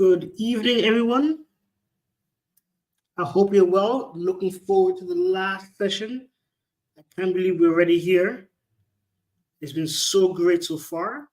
Good evening, everyone. I hope you're well. Looking forward to the last session. I can't believe we're already here. It's been so great so far.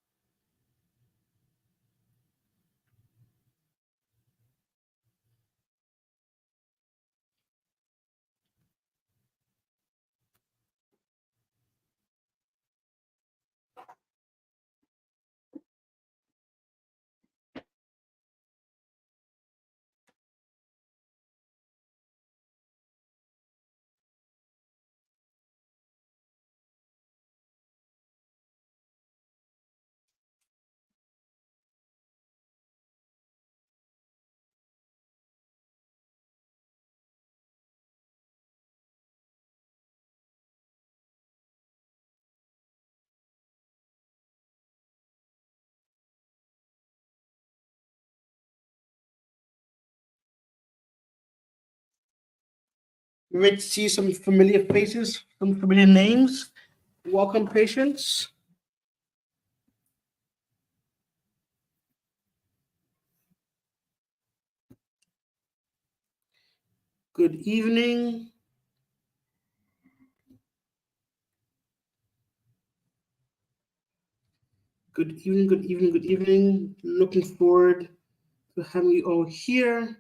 Great to see some familiar faces, some familiar names. Welcome, patients. Good evening. Good evening, good evening, good evening. Looking forward to having you all here.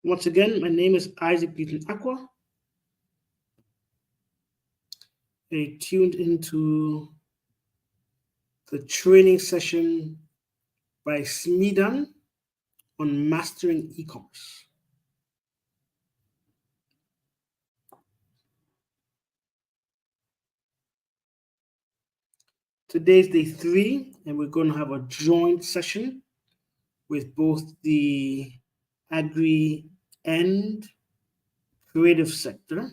Once again, my name is Isaac Beaton Aqua. I tuned into the training session by SMEDAN on mastering e-commerce. Today's day 3, and we're going to have a joint session with both the agri and creative sector.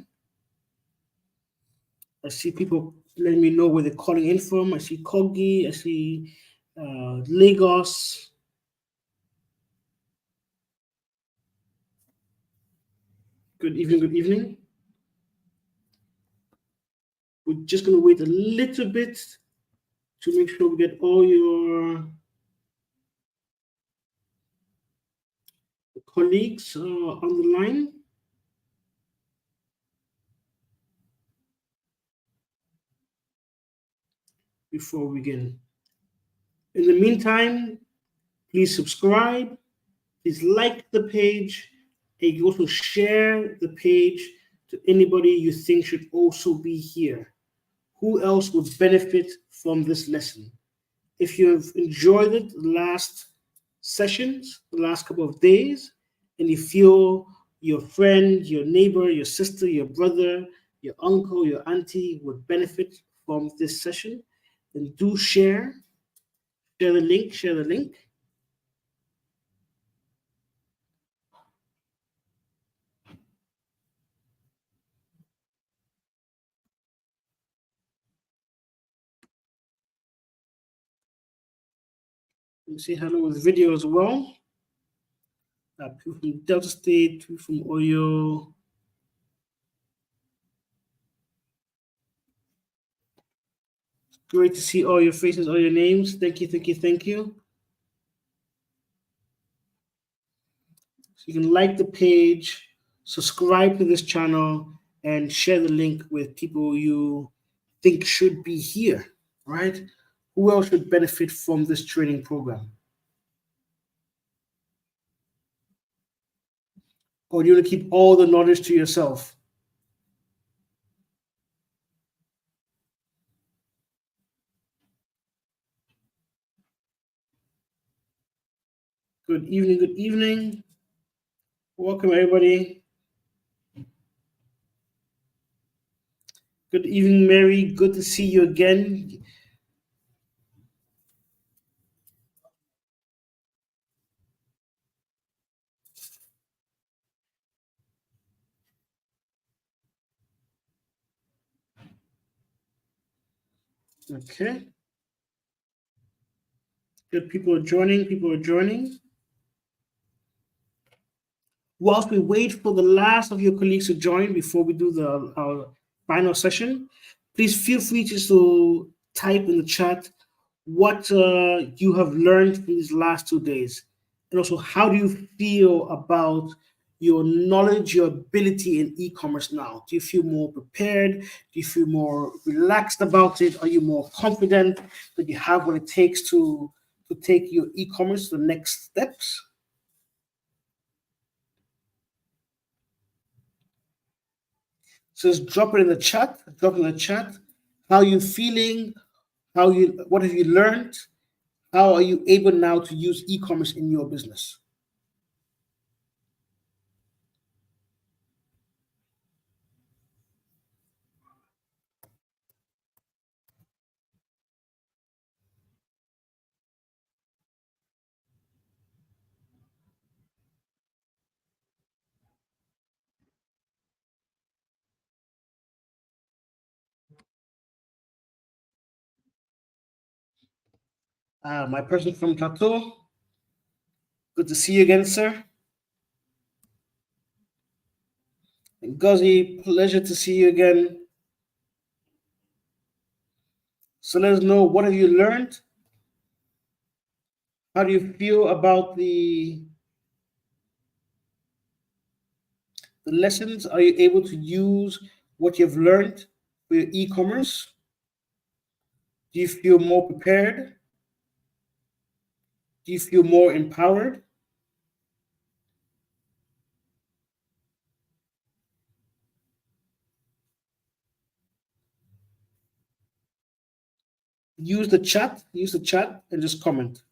I see people letting me know where they're calling in from. I see Kogi, I see Lagos. Good evening, good evening. We're just going to wait a little bit to make sure we get all your colleagues on the line. Before we begin. In the meantime, please subscribe, please like the page, and you also share the page to anybody you think should also be here. Who else would benefit from this lesson? If you have enjoyed it the last sessions, the last couple of days, and you feel your friend, your neighbor, your sister, your brother, your uncle, your auntie would benefit from this session, then do share the link, share the link. You say hello with video as well. People from Delta State, people from Oyo. Great to see all your faces, all your names. Thank you, thank you, thank you. So you can like the page, subscribe to this channel, and share the link with people you think should be here, right? Who else should benefit from this training program? Or do you want to keep all the knowledge to yourself? Good evening, good evening. Welcome, everybody. Good evening, Mary. Good to see you again. Okay. Good. People are joining. People are joining. Whilst we wait for the last of your colleagues to join before we do our final session, please feel free just to type in the chat what you have learned from these last 2 days. And also, how do you feel about your knowledge, your ability in e-commerce now? Do you feel more prepared? Do you feel more relaxed about it? Are you more confident that you have what it takes to take your e-commerce to the next steps? So just drop it in the chat. Drop in the chat. How you feeling? What have you learned? How are you able now to use e-commerce in your business? My person from Plateau, good to see you again, sir. And Ghazi, pleasure to see you again. So let us know, what have you learned? How do you feel about the lessons? Are you able to use what you've learned for your e-commerce? Do you feel more prepared? Do you feel more empowered? Use the chat and just comment.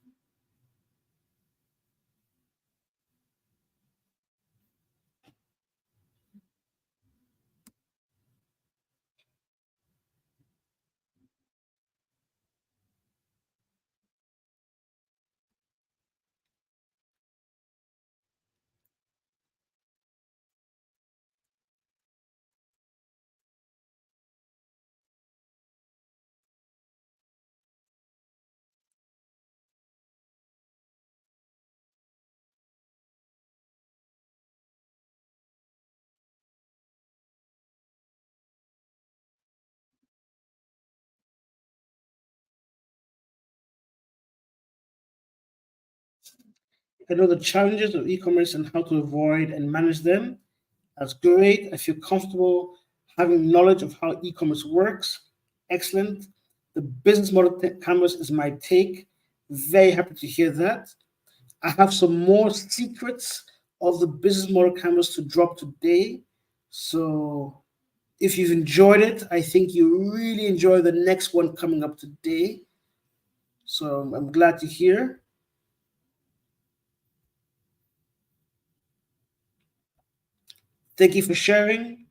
I know the challenges of e-commerce and how to avoid and manage them. That's great. I feel comfortable having knowledge of how e-commerce works. Excellent. The business model canvas is my take. Very happy to hear that. I have some more secrets of the business model canvas to drop today. So if you've enjoyed it, I think you really enjoy the next one coming up today. So I'm glad to hear. Thank you for sharing.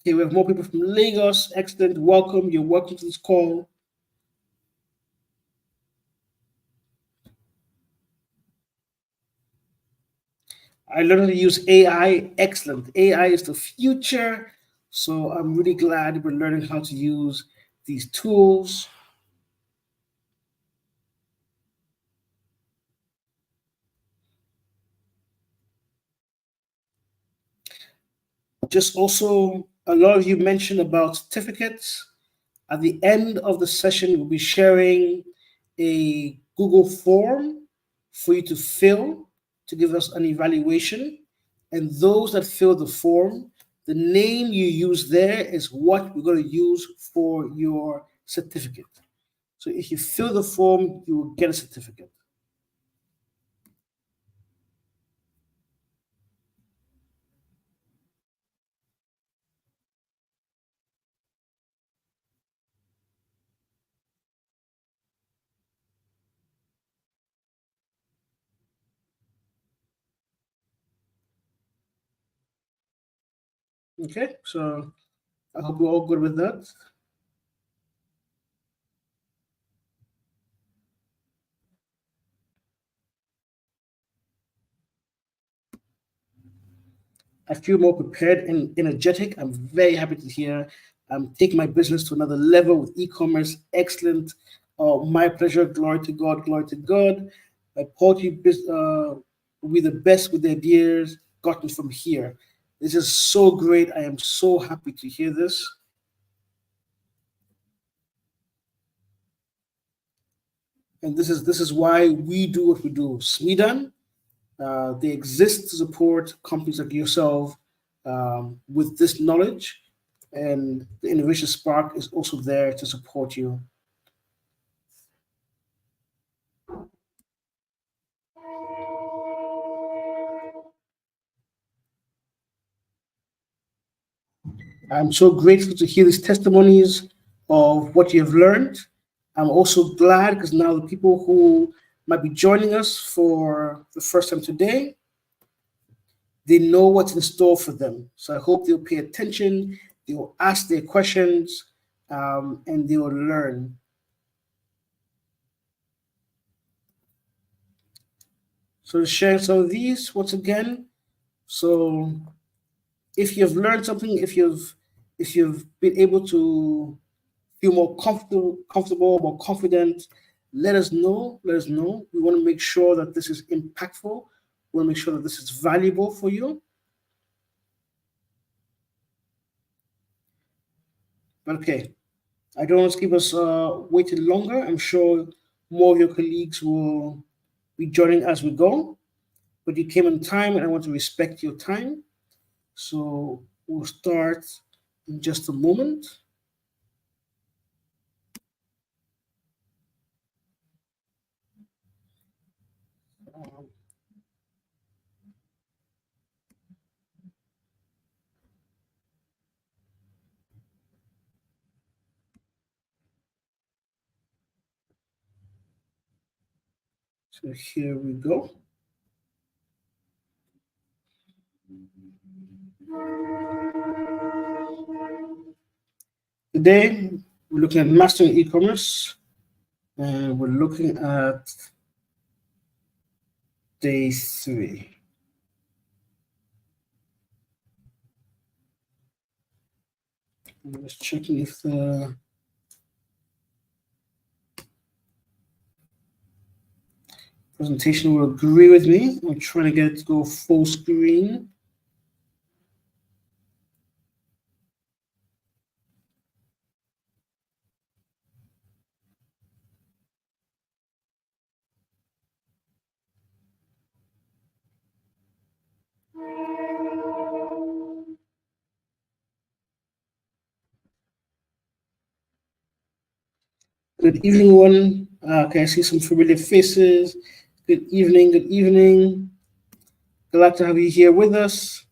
Okay, we have more people from Lagos. Excellent. Welcome. You're welcome to this call. I learned how to use AI. Excellent. AI is the future. So I'm really glad we're learning how to use these tools. Just also, a lot of you mentioned about certificates. At the end of the session, we'll be sharing a Google form for you to fill to give us an evaluation. And those that fill the form, the name you use there is what we're going to use for your certificate. So if you fill the form, you will get a certificate. Okay, so I hope we're all good with that. I feel more prepared and energetic. I'm very happy to hear take my business to another level with e-commerce. Excellent. My pleasure. Glory to God. Glory to God. My poultry will be the best with the ideas gotten from here. This is so great. I am so happy to hear this. And this is why we do what we do. SMEDAN, they exist to support companies like yourself with this knowledge, and the Innovation Spark is also there to support you. I'm so grateful to hear these testimonies of what you have learned. I'm also glad because now the people who might be joining us for the first time today, they know what's in store for them. So I hope they'll pay attention, they will ask their questions, and they will learn. So share some of these once again. So if you've learned something, if you've been able to feel more comfortable, more confident, let us know. Let us know. We want to make sure that this is impactful. We want to make sure that this is valuable for you. Okay, I don't want to keep us waiting longer. I'm sure more of your colleagues will be joining as we go. But you came on time, and I want to respect your time. So we'll start in just a moment. Um, so here we go. Today, we're looking at mastering e-commerce, and we're looking at day 3. I'm just checking if the presentation will agree with me. I'm trying to get it to go full screen. Good evening, one. Can I see some familiar faces? Good evening. Good evening. Glad to have you here with us.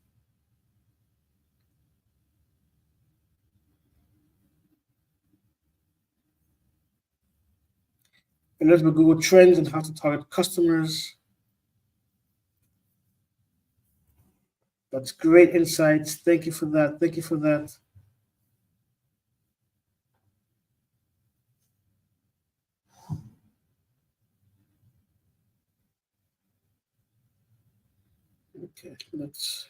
And let's go Google Trends and how to target customers. That's great insights. Thank you for that. Thank you for that. Okay, let's.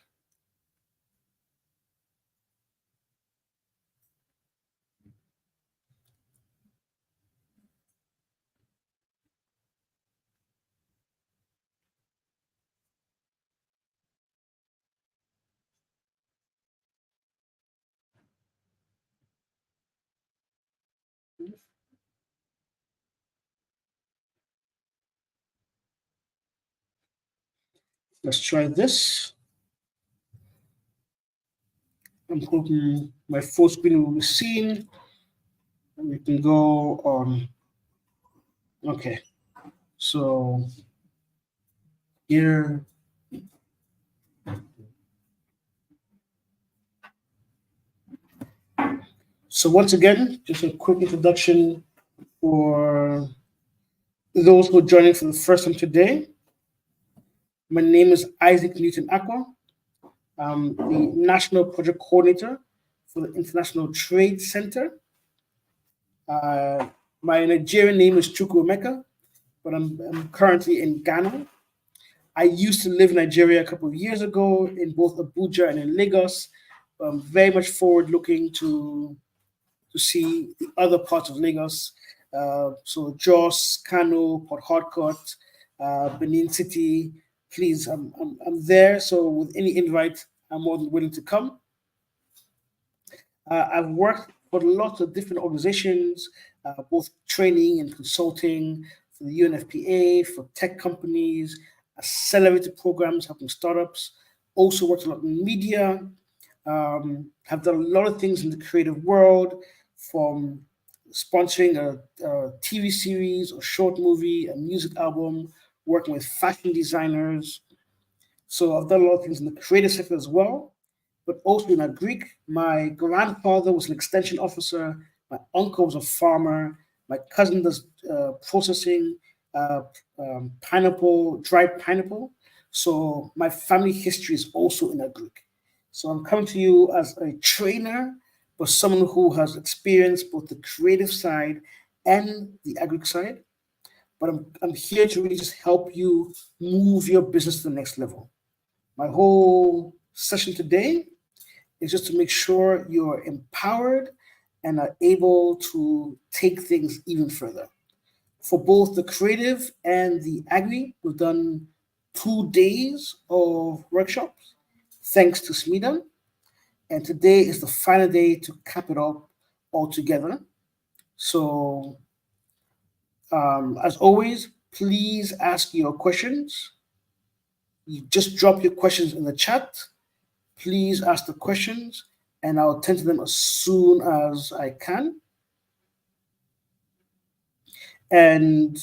Let's try this. I'm hoping my full screen will be seen. And we can go on. Okay. So here. So once again, just a quick introduction for those who are joining for the first time today. My name is Isaac Newton Aqua. I'm the National Project Coordinator for the International Trade Center. My Nigerian name is Chukwuemeka, but I'm currently in Ghana. I used to live in Nigeria a couple of years ago in both Abuja and in Lagos. I'm very much forward looking to to see the other parts of Lagos. So Jos, Kano, Port Harcourt, Benin City. Please, I'm there. So with any invite, I'm more than willing to come. I've worked for lots of different organizations, both training and consulting for the UNFPA, for tech companies, accelerator programs helping startups. Also worked a lot in media. Have done a lot of things in the creative world, from sponsoring a TV series, a short movie, a music album, working with fashion designers. So I've done a lot of things in the creative sector as well, but also in a Greek. My grandfather was an extension officer. My uncle was a farmer. My cousin does processing uh, pineapple, dried pineapple. So my family history is also in a Greek. So I'm coming to you as a trainer, but someone who has experienced both the creative side and the agric side. But I'm here to really just help you move your business to the next level. My whole session today is just to make sure you're empowered and are able to take things even further. For both the creative and the agri, we've done 2 days of workshops, thanks to SMEDAN. And today is the final day to cap it up all together. So, as always, please ask your questions. You just drop your questions in the chat. Please ask the questions, and I'll attend to them as soon as I can. And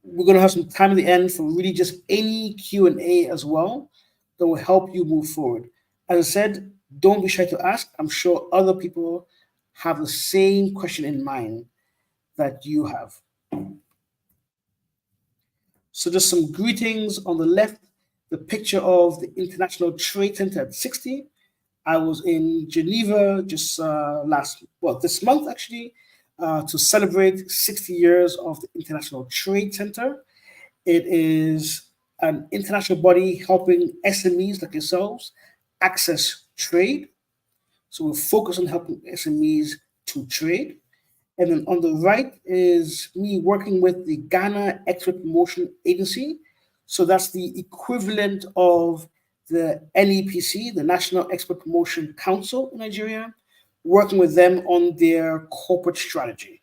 we're going to have some time at the end for really just any Q&A as well that will help you move forward. As I said, don't be shy to ask. I'm sure other people have the same question in mind that you have. So just some greetings. On the left, the picture of the International Trade Center at 60. I was in Geneva just this month actually, to celebrate 60 years of the International Trade Center. It is an international body helping SMEs like yourselves access trade. So we focus on helping SMEs to trade. And then on the right is me working with the Ghana Export Promotion Agency. So that's the equivalent of the NEPC, the National Export Promotion Council in Nigeria, working with them on their corporate strategy.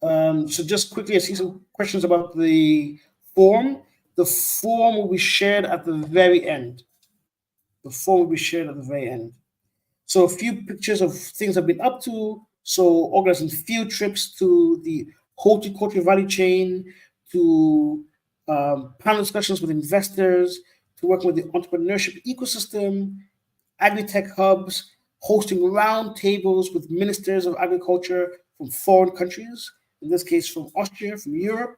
So just quickly, I see some questions about the form. The form will be shared at the very end. The form will be shared at the very end. So a few pictures of things I've been up to. So organizing field trips to the horticulture value chain, to panel discussions with investors, to working with the entrepreneurship ecosystem, agri-tech hubs, hosting round tables with ministers of agriculture from foreign countries, in this case from Austria, from Europe,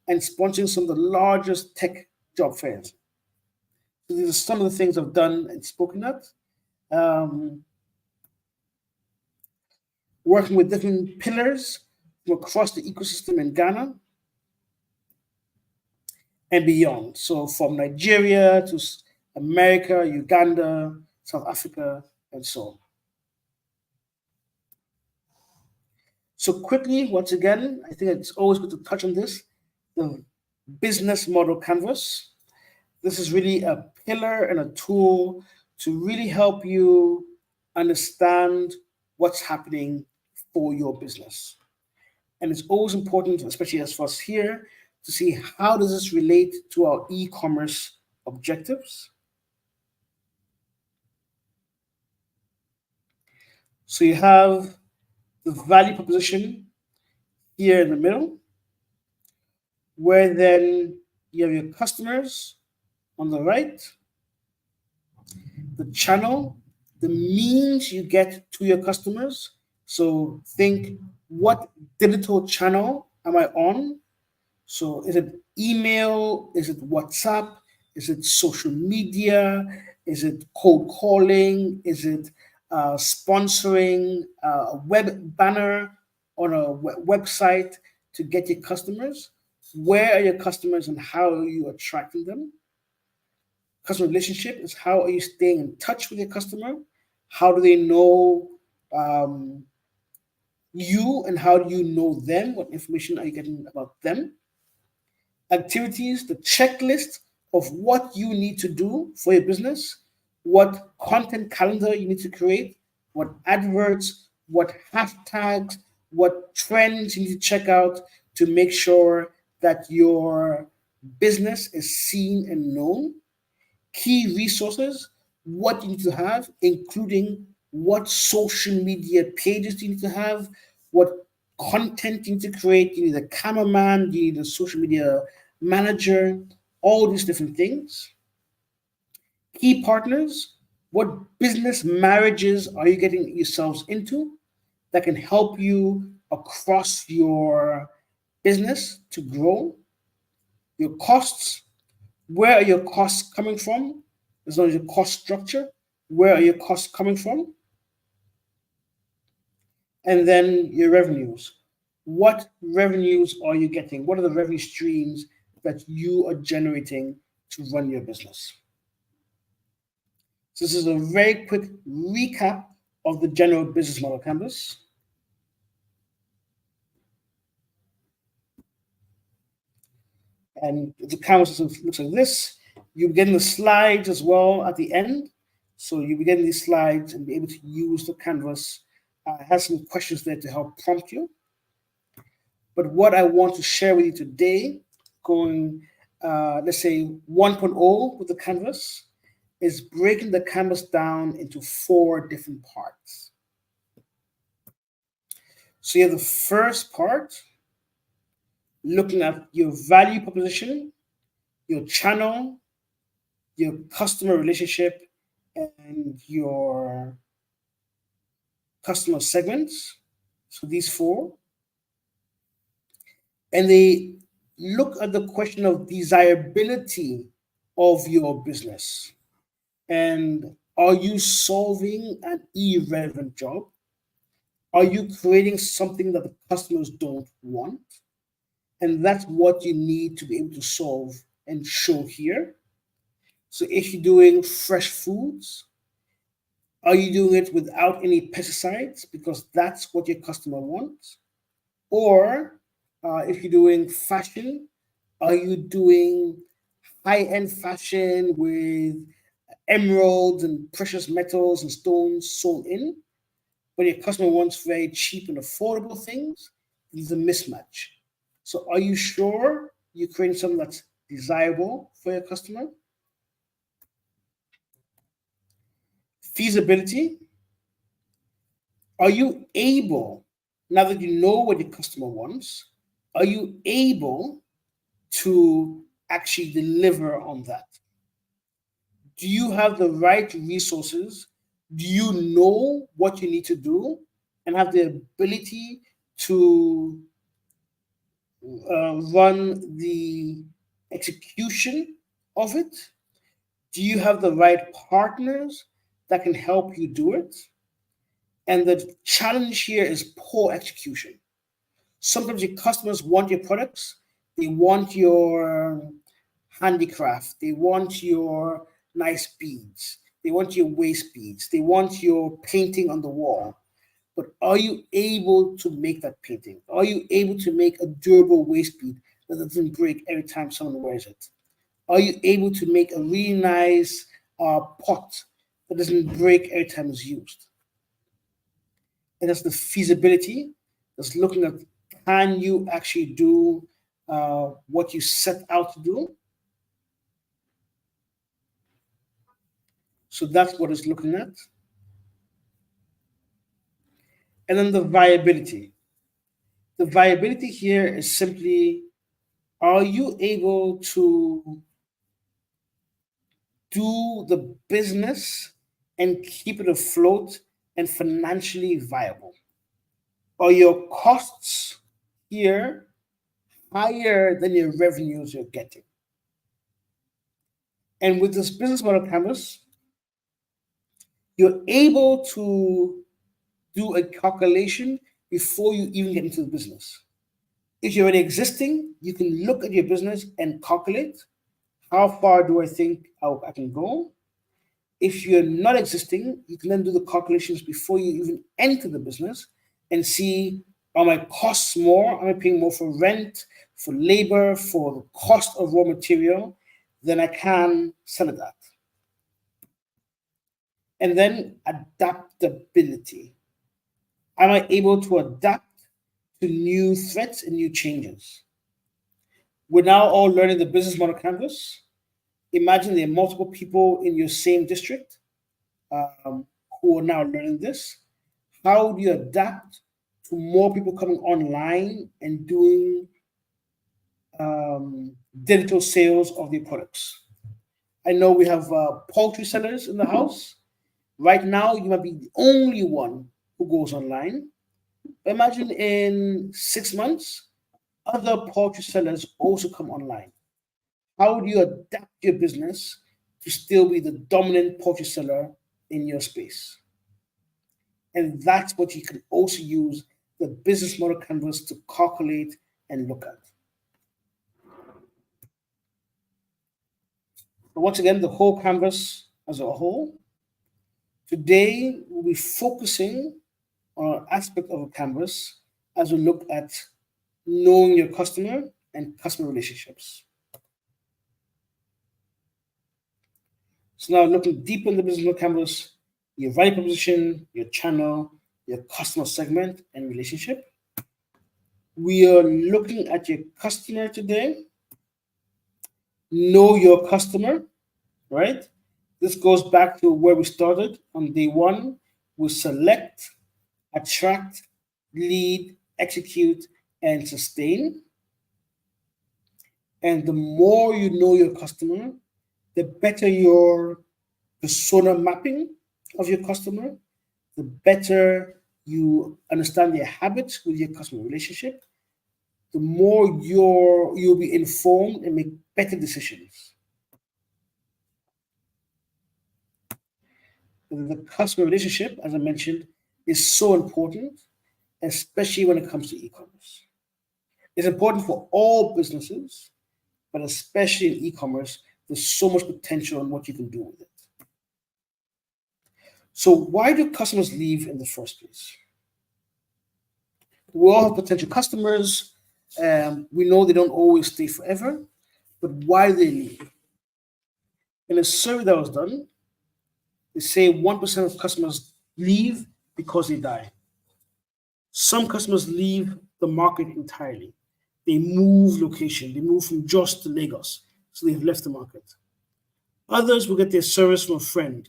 and sponsoring some of the largest tech job fairs. So these are some of the things I've done and spoken at. Working with different pillars from across the ecosystem in Ghana and beyond. So from Nigeria to America, Uganda, South Africa, and so on. So quickly, once again, I think it's always good to touch on this, the business model canvas. This is really a pillar and a tool to really help you understand what's happening for your business. And it's always important, especially as for us here, to see how does this relate to our e-commerce objectives. So you have the value proposition here in the middle, where then you have your customers on the right, the channel, the means you get to your customers. So think, what digital channel am I on? So is it email? Is it WhatsApp? Is it social media? Is it cold calling? Is it sponsoring a web banner on a website to get your customers? Where are your customers and how are you attracting them? Customer relationship is how are you staying in touch with your customer? How do they know you, and how do you know them? What information are you getting about them? Activities, the checklist of what you need to do for your business, what content calendar you need to create, what adverts, what hashtags, what trends you need to check out to make sure that your business is seen and known. Key resources, what you need to have, including what social media pages you need to have, what content you need to create. You need a cameraman, you need a social media manager, all these different things. Key partners, what business marriages are you getting yourselves into that can help you across your business to grow? Your costs, where are your costs coming from? As long as your cost structure, where are your costs coming from? And then your revenues. What revenues are you getting? What are the revenue streams that you are generating to run your business? So this is a very quick recap of the general business model canvas. And the canvas looks like this. You begin the slides as well at the end. So you begin these slides and be able to use the canvas. I have some questions there to help prompt you. But what I want to share with you today, going, let's say 1.0 with the canvas, is breaking the canvas down into 4 different parts. So you have the first part, looking at your value proposition, your channel, your customer relationship, and your customer segments. So these 4. And they look at the question of desirability of your business. And are you solving an irrelevant job? Are you creating something that the customers don't want? And that's what you need to be able to solve and show here. So if you're doing fresh foods, are you doing it without any pesticides because that's what your customer wants? Or if you're doing fashion, are you doing high-end fashion with emeralds and precious metals and stones sewn in, but your customer wants very cheap and affordable things? There's a mismatch. So are you sure you're creating something that's desirable for your customer? Feasibility. Are you able, now that you know what your customer wants, are you able to actually deliver on that? Do you have the right resources? Do you know what you need to do and have the ability to run the execution of it? Do you have the right partners that can help you do it? And the challenge here is poor execution. Sometimes your customers want your products, they want your handicraft, they want your nice beads, they want your waist beads, they want your painting on the wall. But are you able to make that painting? Are you able to make a durable waist bead that doesn't break every time someone wears it? Are you able to make a really nice pot that doesn't break every time it's used? And that's the feasibility. That's looking at, can you actually do what you set out to do? So that's what it's looking at. And then the viability. The viability here is simply, are you able to do the business and keep it afloat and financially viable? Are your costs here higher than your revenues you're getting? And with this business model canvas, you're able to do a calculation before you even get into the business. If you're already existing, you can look at your business and calculate How far do I think I can go? If you're not existing, you can then do the calculations before you even enter the business and see, are my costs more? Am I paying more for rent, for labor, for the cost of raw material? Then I can sell it at. And then adaptability. Am I able to adapt to new threats and new changes? We're now all learning the business model canvas. Imagine there are multiple people in your same district who are now learning this. How do you adapt to more people coming online and doing digital sales of their products? I know we have poultry sellers in the house. Right now, you might be the only one who goes online. Imagine in 6 months, other poultry sellers also come online. How do you adapt your business to still be the dominant poultry seller in your space? And that's what you can also use the business model canvas to calculate and look at. But once again, the whole canvas as a whole. Today, we'll be focusing on an aspect of a canvas as we look at knowing your customer and customer relationships. So now looking deep in the business model canvas, your value proposition, your channel, your customer segment and relationship. We are looking at your customer today. Know your customer, right? This goes back to where we started on day one. We select, attract, lead, execute, and sustain. And the more you know your customer, the better your persona mapping of your customer, the better you understand their habits with your customer relationship, the more you'll be informed and make better decisions. The customer relationship, as I mentioned, is so important, especially when it comes to e-commerce. It's important for all businesses, but especially in e-commerce, there's so much potential in what you can do with it. So why do customers leave in the first place? We all have potential customers. We know they don't always stay forever, but why do they leave? In a survey that was done, they say 1% of customers leave because they die. Some customers leave the market entirely. They move location. They move from Jos to Lagos, so they've left the market. Others will get their service from a friend.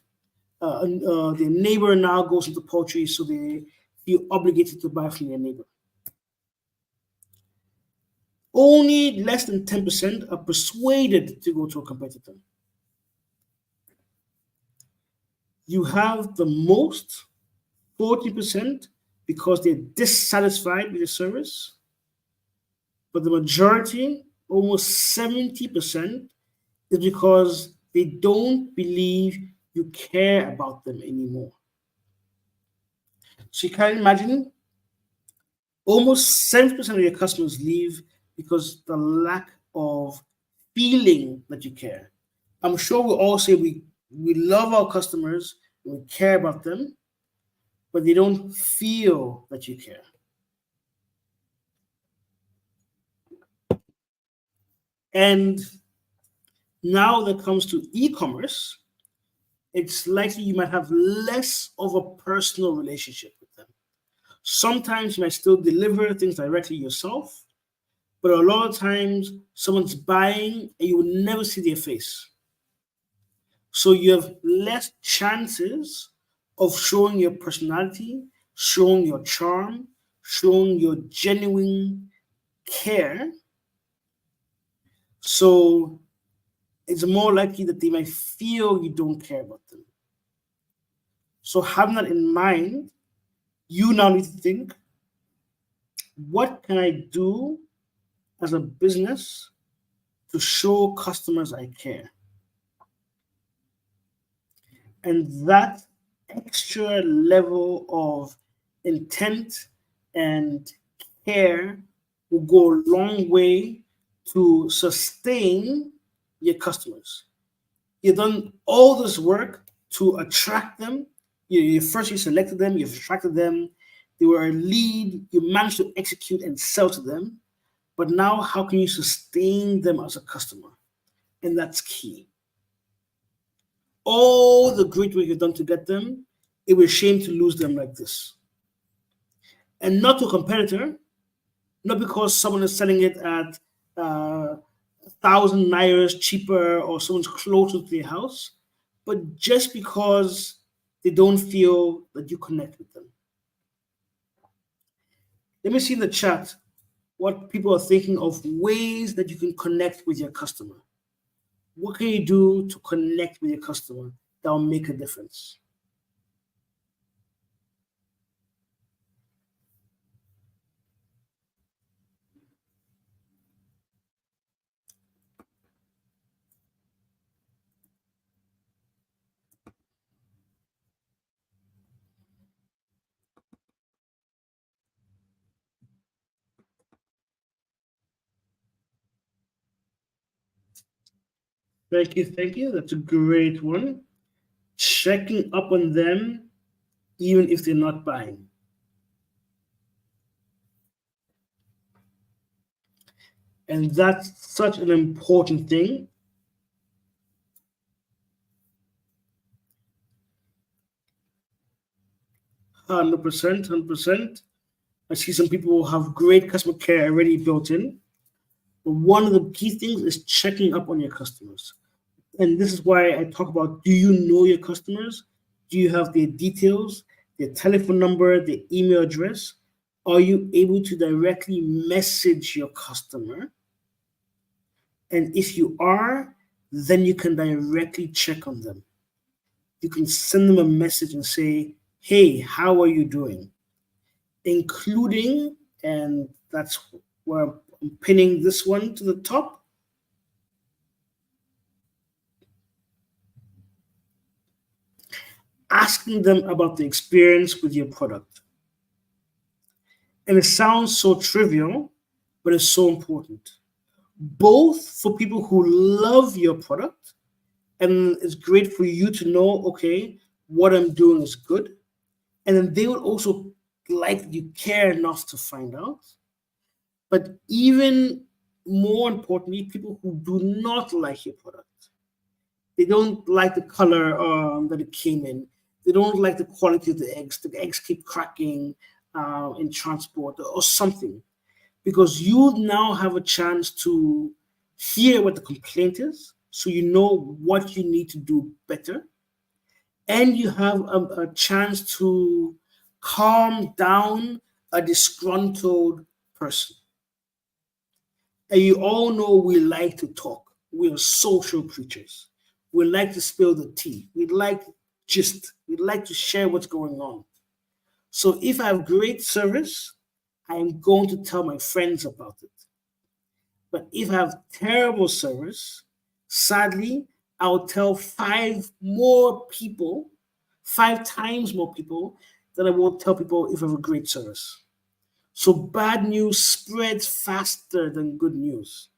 Their neighbor now goes into poultry, so they feel obligated to buy from their neighbor. Only less than 10% are persuaded to go to a competitor. You have the most, 40%, because they're dissatisfied with the service. But the majority, almost 70%, is because they don't believe you care about them anymore. So you can imagine almost 70% of your customers leave because the lack of feeling that you care. I'm sure we all say we love our customers, we care about them, but they don't feel that you care. And now that comes to e-commerce, it's likely you might have less of a personal relationship with them. Sometimes you might still deliver things directly yourself, but a lot of times someone's buying and you will never see their face. So you have less chances of showing your personality, showing your charm, showing your genuine care. So it's more likely that they might feel you don't care about them. So having that in mind, you now need to think, what can I do as a business to show customers I care? And that extra level of intent and care will go a long way to sustain your customers. You've done all this work to attract them. You selected them, you've attracted them, they were a lead, you managed to execute and sell to them. But now, how can you sustain them as a customer? And that's key. All the great work you've done to get them, it was a shame to lose them like this. And not to a competitor, not because someone is selling it at 1,000 nairas cheaper or someone's closer to their house, but just because they don't feel that you connect with them. Let me see in the chat what people are thinking of ways that you can connect with your customer. What can you do to connect with your customer that will make a difference? Thank you, thank you. That's a great one. Checking up on them even if they're not buying. And that's such an important thing. Hundred percent, 100%. I see some people have great customer care already built in. But one of the key things is checking up on your customers. And this is why I talk about, do you know your customers? Do you have their details, their telephone number, their email address? Are you able to directly message your customer? And if you are, then you can directly check on them. You can send them a message and say, hey, how are you doing? Including, and that's where I'm pinning this one to the top, asking them about the experience with your product. And it sounds so trivial, but it's so important. Both for people who love your product, and it's great for you to know, okay, what I'm doing is good. And then they will also like you care enough to find out. But even more importantly, people who do not like your product. They don't like the color that it came in. They don't like the quality of the eggs. The eggs keep cracking in transport or something. Because you now have a chance to hear what the complaint is, so you know what you need to do better. And you have a chance to calm down a disgruntled person. And you all know we like to talk. We are social creatures. We like to spill the tea. We like gist. We like to share what's going on. So if I have great service, I am going to tell my friends about it. But if I have terrible service, sadly, I'll tell 5 times more people than I won't tell people if I have a great service. So bad news spreads faster than good news.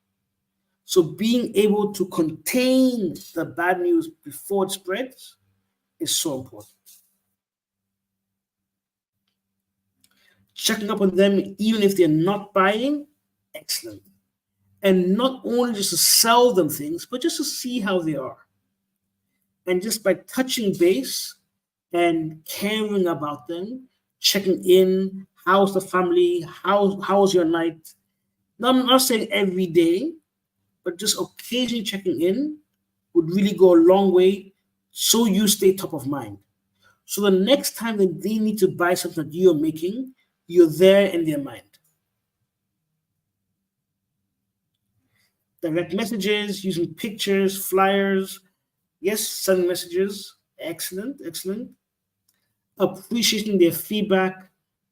So being able to contain the bad news before it spreads is so important. Checking up on them even if they're not buying, excellent. And not only just to sell them things, but just to see how they are. And just by touching base and caring about them, checking in, how's the family, how's your night? Now, I'm not saying every day, but just occasionally checking in would really go a long way so you stay top of mind. So the next time that they need to buy something that you're making, you're there in their mind. Direct messages, using pictures, flyers, yes, sending messages, excellent, excellent. Appreciating their feedback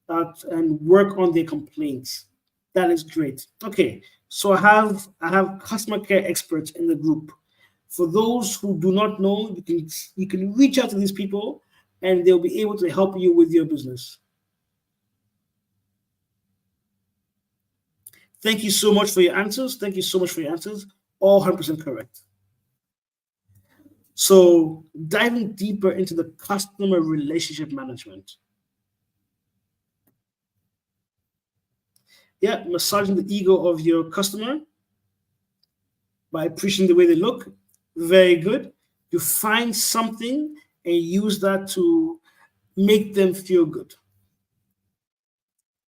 and work on their complaints. That is great. Okay, so I have customer care experts in the group. For those who do not know, you can reach out to these people and they'll be able to help you with your business. Thank you so much for your answers. Thank you so much for your answers. All 100% correct. So diving deeper into the customer relationship management. Yeah, massaging the ego of your customer by appreciating the way they look. Very good. You find something and use that to make them feel good.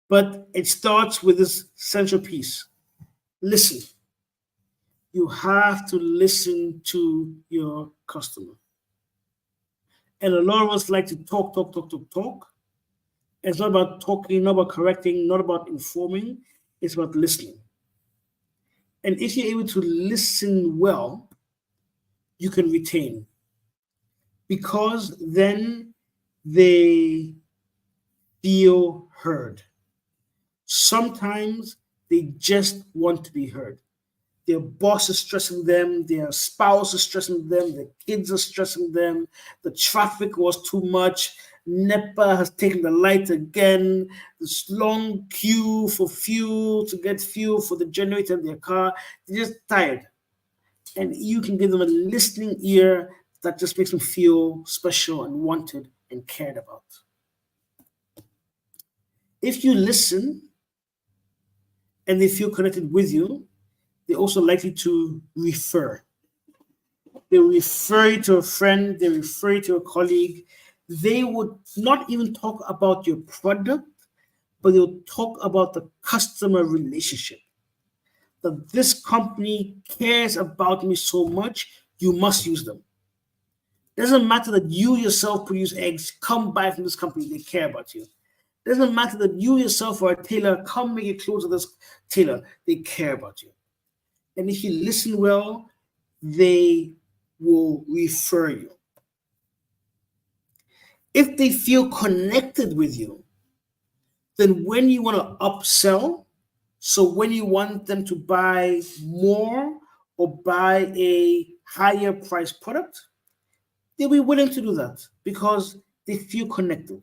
But it starts with this central piece. Listen. You have to listen to your customer. And a lot of us like to talk, talk, talk, talk, talk. It's not about talking, not about correcting, not about informing. It's about listening. And if you're able to listen well, you can retain, because then they feel heard. Sometimes they just want to be heard. Their boss is stressing them, their spouse is stressing them, their kids are stressing them, the traffic was too much, NEPA has taken the light again, this long queue for fuel to get fuel for the generator in their car. They're just tired. And you can give them a listening ear that just makes them feel special and wanted and cared about. If you listen and they feel connected with you, they're also likely to refer. They refer you to a friend, they refer you to a colleague. They would not even talk about your product, but they'll talk about the customer relationship. That this company cares about me so much, you must use them. Doesn't matter that you yourself produce eggs, come buy from this company, they care about you. Doesn't matter that you yourself are a tailor, come make your clothes with this tailor, they care about you. And if you listen well, they will refer you. If they feel connected with you, then when you want to upsell, so when you want them to buy more or buy a higher price product, they'll be willing to do that because they feel connected.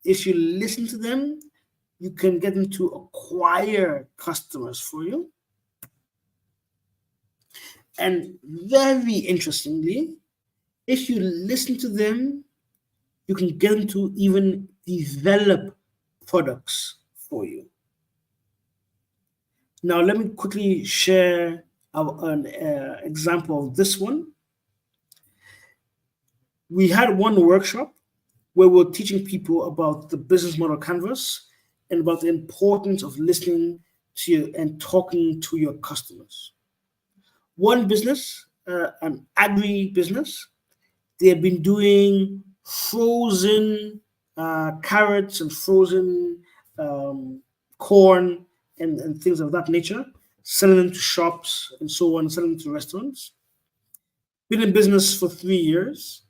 If you listen to them, you can get them to acquire customers for you. And very interestingly, if you listen to them, you can get them to even develop products for you. Now, let me quickly share an example of this one. We had one workshop where we were teaching people about the business model canvas and about the importance of listening to you and talking to your customers. One business, an agri business, they have been doing frozen carrots and frozen corn and things of that nature, selling them to shops and so on, selling them to restaurants. Been in business for 3 years,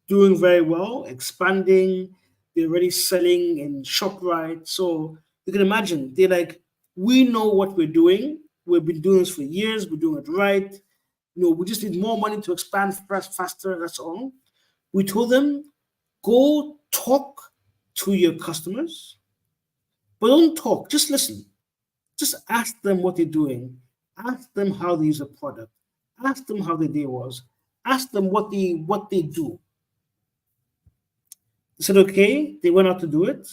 doing very well, expanding. They're already selling in ShopRite. So you can imagine, they're like, we know what we're doing. We've been doing this for years. We're doing it right. We just need more money to expand faster. That's all. We told them, go talk to your customers, but don't talk, just listen. Just ask them what they're doing. Ask them how they use a product. Ask them how their day was. Ask them what they do. They said, okay, they went out to do it.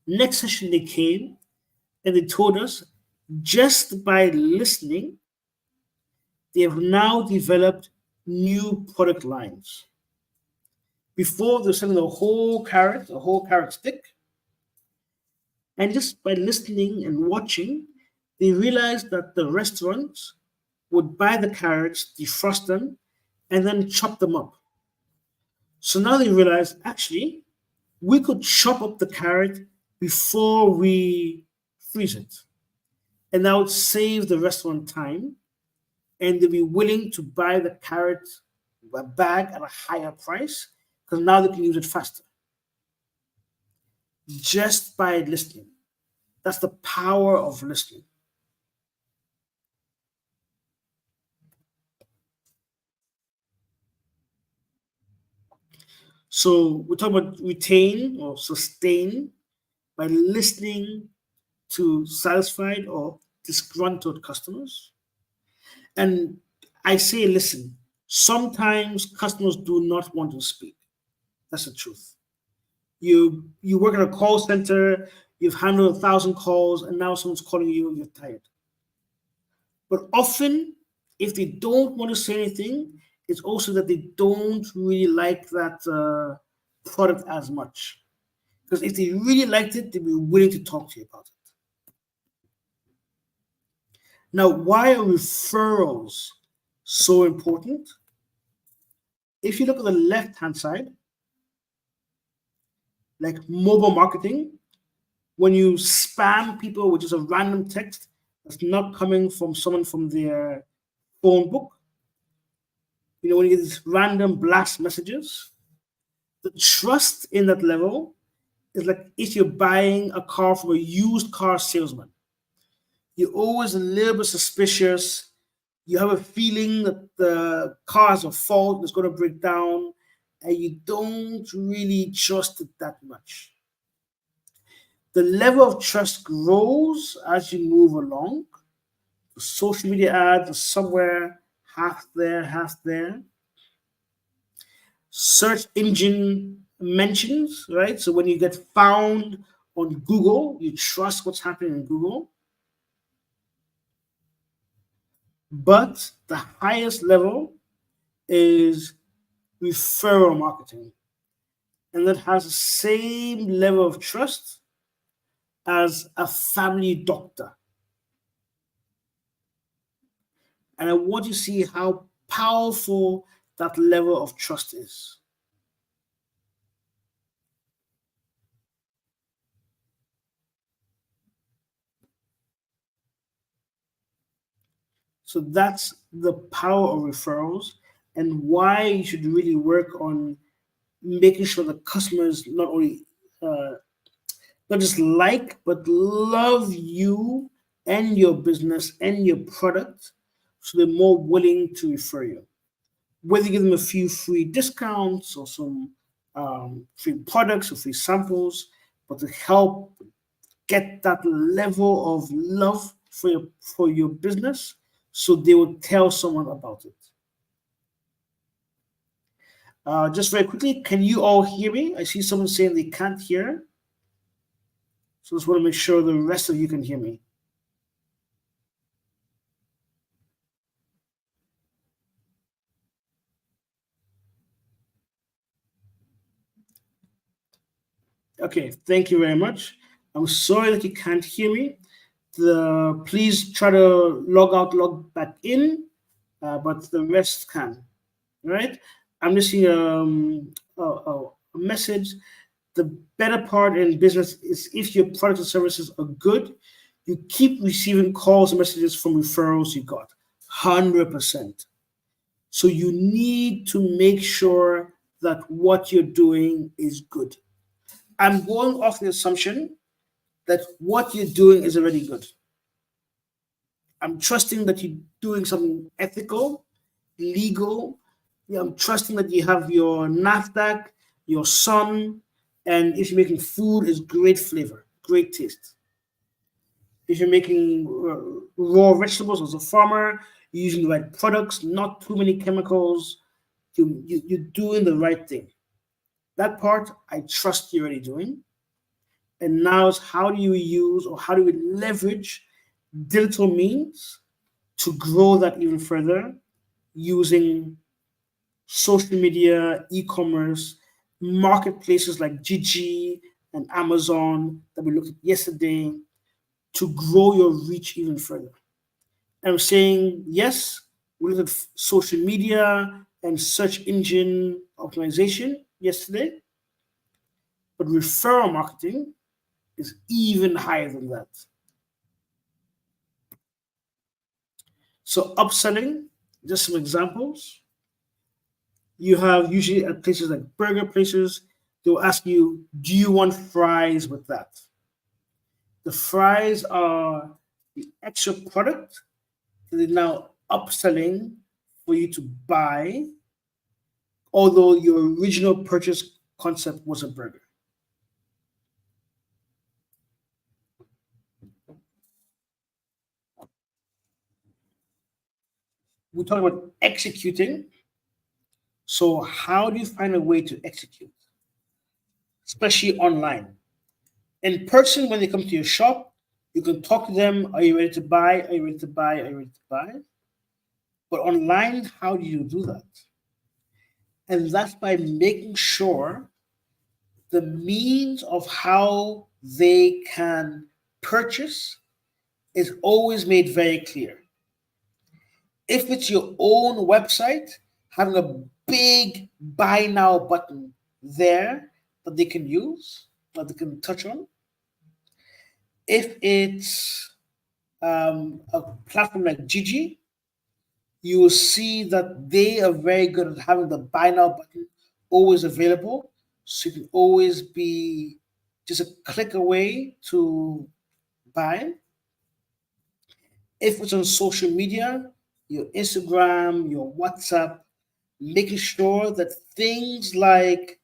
Next session they came and they told us just by listening, they have now developed new product lines. Before they're selling a whole carrot stick. And just by listening and watching, they realized that the restaurants would buy the carrots, defrost them, and then chop them up. So now they realized, actually, we could chop up the carrot before we freeze it. And that would save the restaurant time, and they'll be willing to buy the carrot bag at a higher price because now they can use it faster. Just by listening. That's the power of listening. So we talk about retain or sustain by listening to satisfied or disgruntled customers. And I say, listen, sometimes customers do not want to speak. That's the truth. You work at a call center, you've handled 1,000 calls, and now someone's calling you, you're tired. But often, if they don't want to say anything, it's also that they don't really like that product as much. Because if they really liked it, they'd be willing to talk to you about it. Now, why are referrals so important? If you look at the left-hand side, like mobile marketing, when you spam people with just a random text that's not coming from someone from their phone book, when you get these random blast messages, the trust in that level is like if you're buying a car from a used car salesman. You're always a little bit suspicious. You have a feeling that the car has a fault, it's going to break down, and you don't really trust it that much. The level of trust grows as you move along. The social media ads are somewhere half there, half there. Search engine mentions, right? So when you get found on Google, you trust what's happening in Google. But the highest level is referral marketing. And that has the same level of trust as a family doctor. And I want you to see how powerful that level of trust is. So that's the power of referrals and why you should really work on making sure the customers not only not just like but love you and your business and your product, so they're more willing to refer you. Whether you give them a few free discounts or some free products or free samples, but to help get that level of love for your business, so they will tell someone about it. Just very quickly, can you all hear me? I see someone saying they can't hear. So just want to make sure the rest of you can hear me. Okay, thank you very much. I'm sorry that you can't hear me. Please try to log out, log back in, but the rest can. All right. I'm just seeing a message. The better part in business is if your products and services are good, you keep receiving calls and messages from referrals you got. 100%. So you need to make sure that what you're doing is good. I'm going off the assumption that what you're doing is already good. I'm trusting that you're doing something ethical, legal. Yeah, I'm trusting that you have your NAFDAC, your sun, and if you're making food, is great flavor, great taste. If you're making raw vegetables as a farmer, you're using the right products, not too many chemicals, you're doing the right thing. That part, I trust you're already doing. And now it's how do you use or how do we leverage digital means to grow that even further using social media, e-commerce, marketplaces like Gigi and Amazon that we looked at yesterday to grow your reach even further. And I'm saying, yes, we looked at social media and search engine optimization yesterday, but referral marketing is even higher than that. So upselling, just some examples. You have usually at places like burger places, they'll ask you, do you want fries with that? The fries are the extra product that they're now upselling for you to buy, although your original purchase concept was a burger. we talk about executing. So how do you find a way to execute, especially online? In person, when they come to your shop, you can talk to them. Are you ready to buy? Are you ready to buy? Are you ready to buy? But online, how do you do that? And that's by making sure the means of how they can purchase is always made very clear. If it's your own website, having a big buy now button there that they can use, that they can touch on. If it's a platform like Gigi, you will see that they are very good at having the buy now button always available. So you can always be just a click away to buy. If it's on social media, your Instagram, your WhatsApp, making sure that things like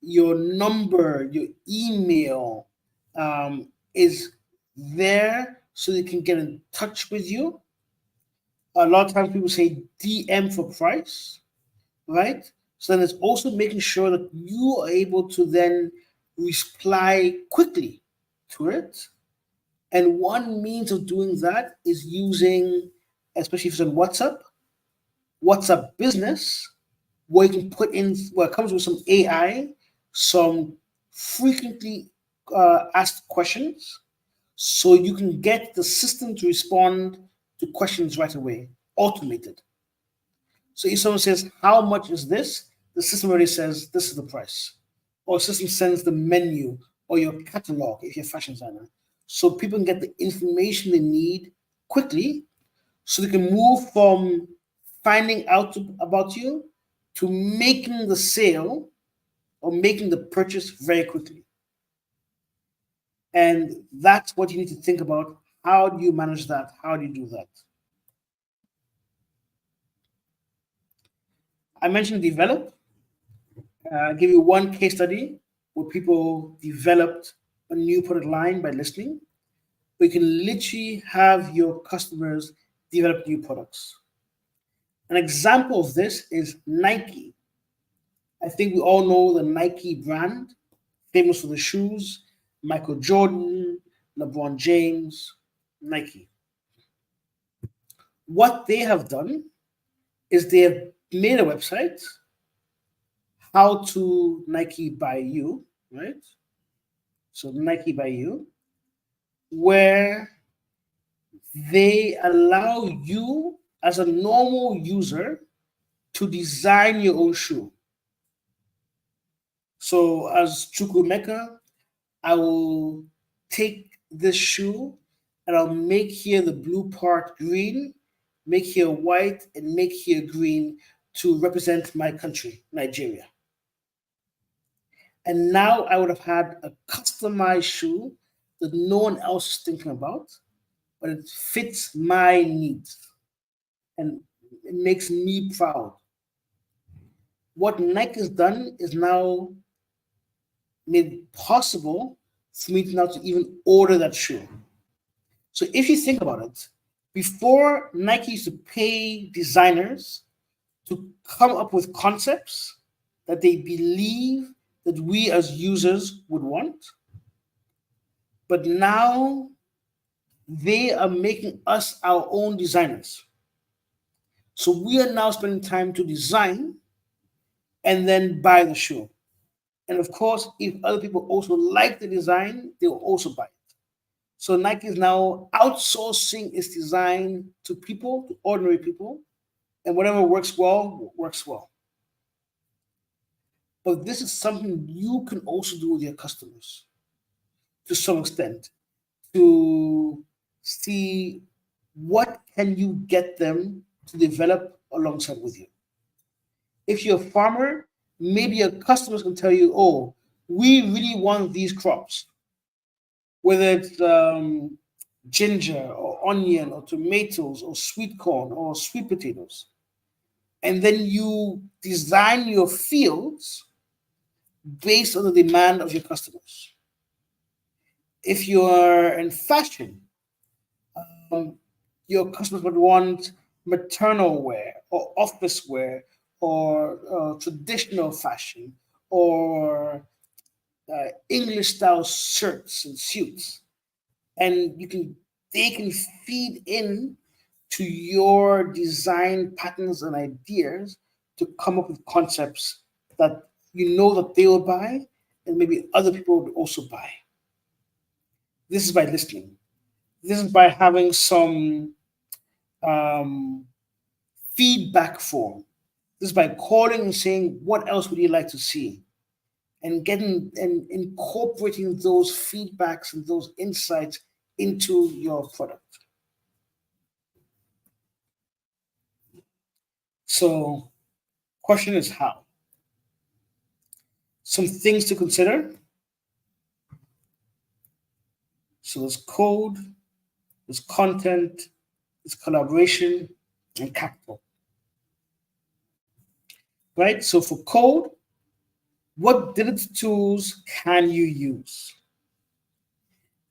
your number, your email is there so they can get in touch with you. A lot of times people say DM for price, right? So then it's also making sure that you are able to then reply quickly to it. And one means of doing that is using, especially if it's on WhatsApp Business, where you can put in, well, it comes with some AI, some frequently asked questions, so you can get the system to respond to questions right away, automated. So if someone says, how much is this? The system already says, this is the price. Or system sends the menu or your catalog if you're a fashion designer. So people can get the information they need quickly so they can move from finding out about you to making the sale or making the purchase very quickly. And that's what you need to think about. How do you manage that? How do you do that? I mentioned develop. I'll give you one case study where people developed a new product line by listening. We can literally have your customers develop new products. An example of this is Nike. I think we all know the Nike brand, famous for the shoes, Michael Jordan, LeBron James, Nike. What they have done is they have made a website, how to Nike by you, right? So Nike by you, where they allow you as a normal user to design your own shoe. So as Chukwumeka, I will take this shoe and I'll make here the blue part green, make here white, and make here green to represent my country, Nigeria. And now I would have had a customized shoe that no one else is thinking about, but it fits my needs and it makes me proud. What Nike has done is now made it possible for me now to even order that shoe. So if you think about it, before Nike used to pay designers to come up with concepts that they believe that we as users would want, but now they are making us our own designers. So we are now spending time to design and then buy the shoe. And of course, if other people also like the design, they will also buy it. So Nike is now outsourcing its design to people, to ordinary people, and whatever works well, works well. But this is something you can also do with your customers to some extent, to see what can you get them to develop alongside with you. If you're a farmer, maybe your customers can tell you, oh, we really want these crops, whether it's ginger or onion or tomatoes or sweet corn or sweet potatoes. And then you design your fields based on the demand of your customers. If you are in fashion, your customers would want maternal wear or office wear or traditional fashion or English style shirts and suits, and they can feed in to your design patterns and ideas to come up with concepts that you know that they will buy and maybe other people would also buy. This is by listening. This is by having some um, feedback form. This is by calling and saying, what else would you like to see? And getting and incorporating those feedbacks and those insights into your product. So, question is how? Some things to consider. So there's code, there's content, there's collaboration, and capital. Right? So for code, what digital tools can you use?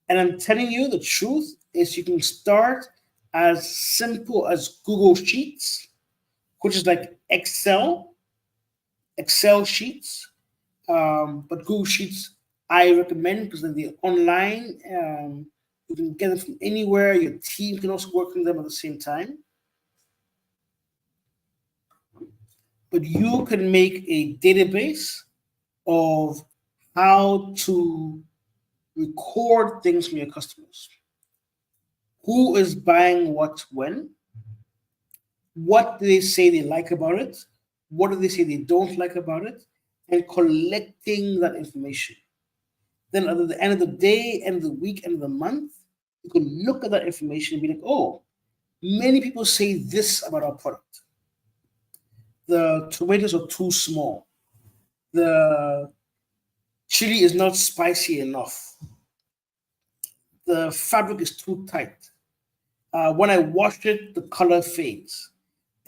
And I'm telling you the truth is you can start as simple as Google Sheets, which is like Excel sheets. But Google Sheets I recommend because they're online. You can get them from anywhere. Your team can also work on them at the same time. But you can make a database of how to record things from your customers. Who is buying what when? What do they say they like about it? What do they say they don't like about it? And collecting that information. Then at the end of the day, end of the week, end of the month, you can look at that information and be like, oh, many people say this about our product. The tomatoes are too small. The chili is not spicy enough. The fabric is too tight. When I wash it, the color fades.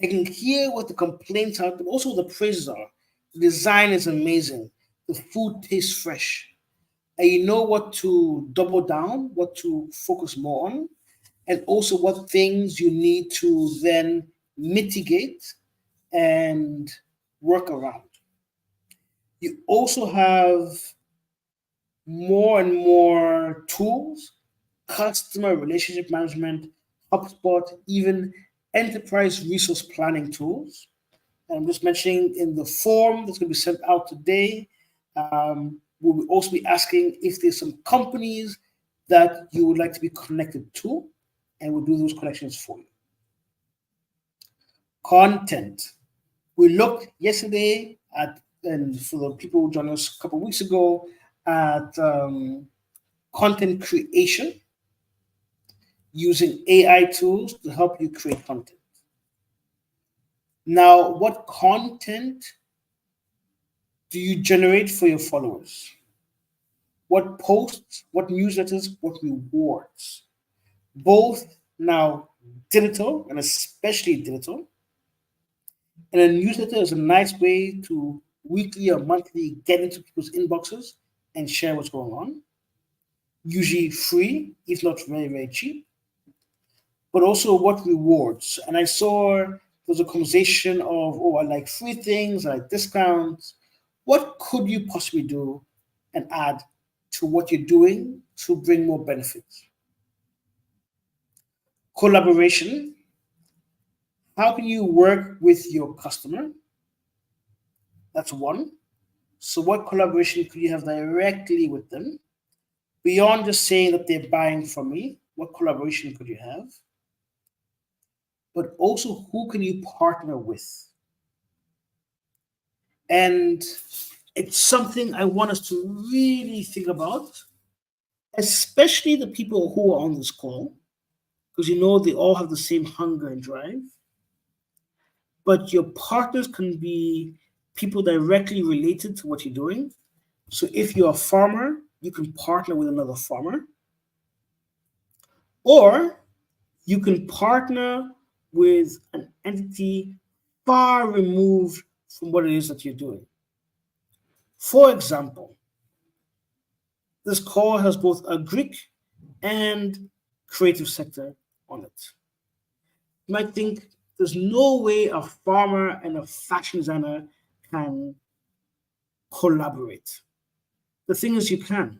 I can hear what the complaints are, but also what the praises are. The design is amazing. The food tastes fresh. And you know what to double down, what to focus more on, and also what things you need to then mitigate and work around. You also have more and more tools, customer relationship management, HubSpot, even enterprise resource planning tools. I'm just mentioning in the form that's going to be sent out today, we'll also be asking if there's some companies that you would like to be connected to, and we'll do those connections for you. Content. We looked yesterday at, and for the people who joined us a couple of weeks ago, at content creation using AI tools to help you create content. Now, what content do you generate for your followers? What posts, what newsletters, what rewards? Both now digital and especially digital. And a newsletter is a nice way to weekly or monthly get into people's inboxes and share what's going on. Usually free, if not very, very cheap. But also what rewards. And I saw there was a conversation of, oh, I like free things, I like discounts. What could you possibly do and add to what you're doing to bring more benefits? Collaboration. How can you work with your customer? That's one. So, what collaboration could you have directly with them? Beyond just saying that they're buying from me, what collaboration could you have? But also, who can you partner with? And it's something I want us to really think about, especially the people who are on this call, because you know they all have the same hunger and drive. But your partners can be people directly related to what you're doing. So if you're a farmer, you can partner with another farmer, or you can partner with an entity far removed from what it is that you're doing. For example, this call has both a Greek and creative sector on it. You might think, there's no way a farmer and a fashion designer can collaborate. The thing is, you can.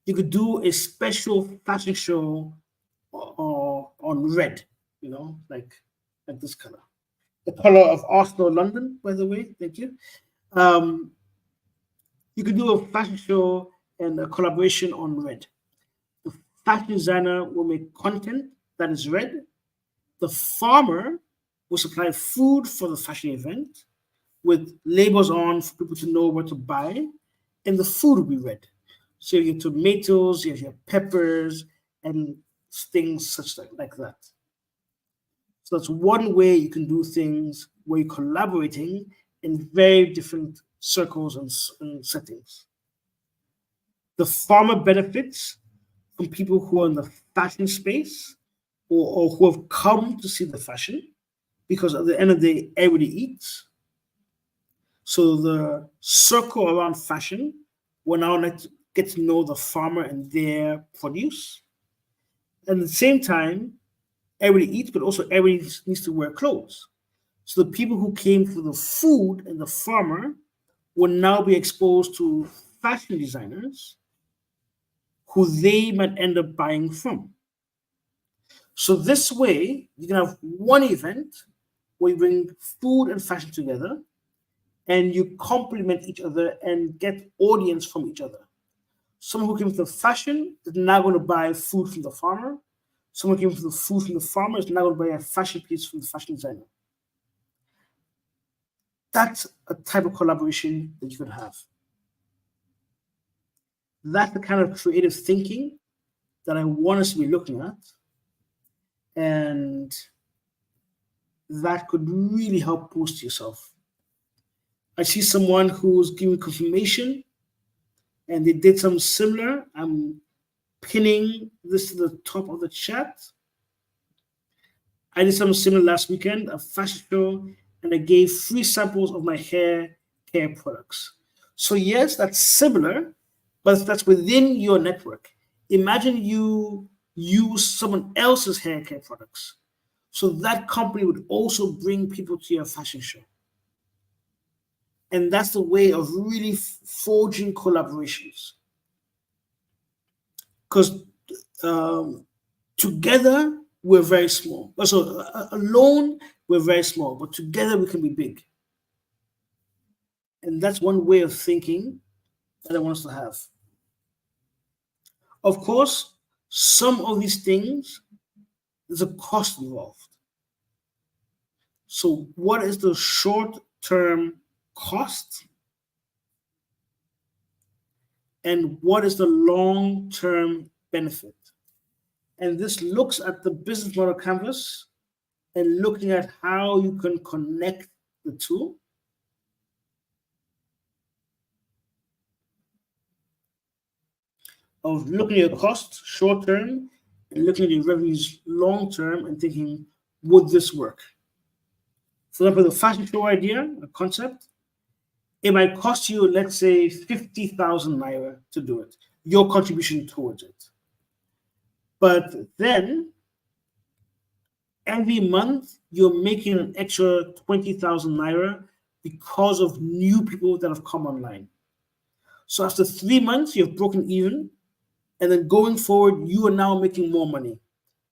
You could do a special fashion show on red, like this color. The color of Arsenal London, by the way. Thank you. Um, you could do a fashion show and a collaboration on red. The fashion designer will make content that is red. The farmer will supply food for the fashion event with labels on for people to know what to buy, and the food will be red. So you have tomatoes, you have your peppers, and things such like that. So that's one way you can do things where you're collaborating in very different circles and settings. The farmer benefits from people who are in the fashion space or who have come to see the fashion, because at the end of the day, everybody eats. So the circle around fashion will now get to know the farmer and their produce. And at the same time, everybody eats, but also everybody needs to wear clothes. So the people who came for the food and the farmer will now be exposed to fashion designers who they might end up buying from. So this way, you can have one event where you bring food and fashion together, and you complement each other and get audience from each other. Someone who came from the fashion is now going to buy food from the farmer. Someone who came from the food from the farmer is now going to buy a fashion piece from the fashion designer. That's a type of collaboration that you can have. That's the kind of creative thinking that I want us to be looking at. And that could really help boost yourself. I see someone who's giving confirmation and they did something similar. I'm pinning this to the top of the chat. I did something similar last weekend, a fashion show, and I gave free samples of my hair care products. So yes, that's similar, but that's within your network. Imagine you use someone else's hair care products. So that company would also bring people to your fashion show. And that's the way of really forging collaborations. Because together, we're very small. So alone, we're very small, but together we can be big. And that's one way of thinking that I want us to have. Of course, some of these things, there's a cost involved. So what is the short-term cost? And what is the long-term benefit? And this looks at the business model canvas and looking at how you can connect the two. Of looking at your costs short-term and looking at your revenues long-term and thinking, would this work? For example, the fashion show idea, a concept, it might cost you, let's say, 50,000 naira to do it, your contribution towards it. But then every month you're making an extra 20,000 naira because of new people that have come online. So after 3 months, you've broken even. And then going forward, you are now making more money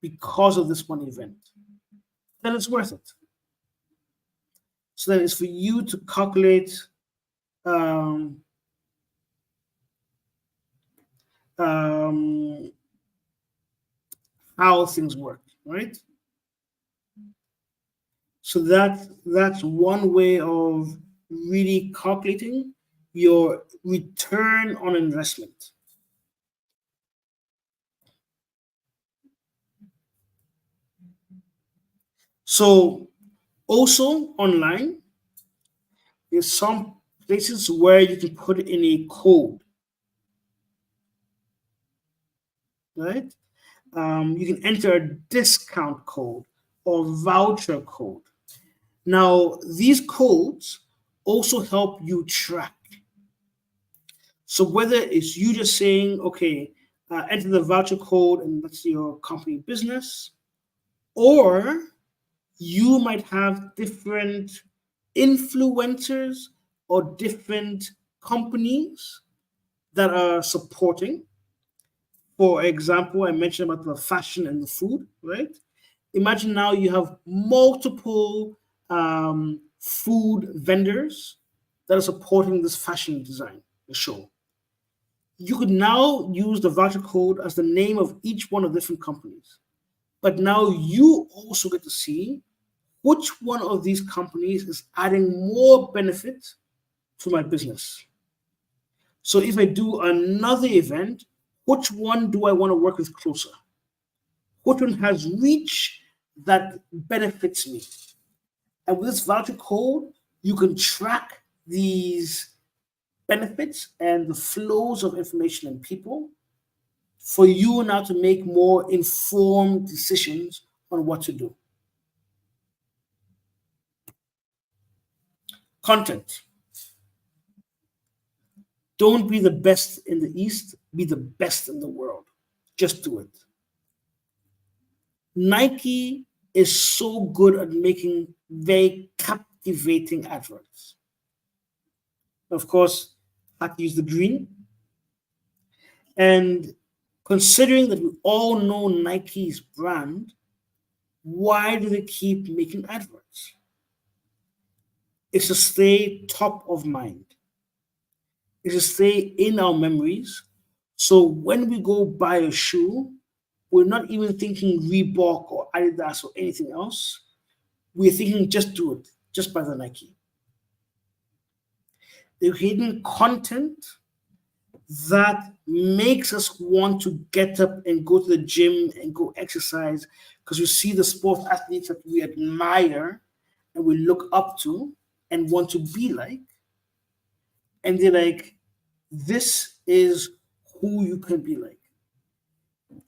because of this one event. Then it's worth it. So then it's for you to calculate how things work, right? So that's one way of really calculating your return on investment. So also online, there's some places where you can put in a code, right? You can enter a discount code or voucher code. Now, these codes also help you track. So whether it's you just saying, okay, enter the voucher code and that's your company business, or You might have different influencers or different companies that are supporting. For example, I mentioned about the fashion and the food, right? Imagine now you have multiple food vendors that are supporting this fashion design, the show. You could now use the voucher code as the name of each one of the different companies. But now you also get to see which one of these companies is adding more benefit to my business. So if I do another event, which one do I want to work with closer? Which one has reach that benefits me? And with this voucher code, you can track these benefits and the flows of information and people for you now to make more informed decisions on what to do. Content. Don't be the best in the East, be the best in the world. Just do it. Nike is so good at making very captivating adverts. Of course, I had to use the green. And considering that we all know Nike's brand, why do they keep making adverts? It's to stay top of mind. It's to stay in our memories. So when we go buy a shoe, we're not even thinking Reebok or Adidas or anything else. We're thinking just do it, just buy the Nike. They're creating content that makes us want to get up and go to the gym and go exercise because we see the sports athletes that we admire and we look up to and want to be like. And they're like, this is who you can be like.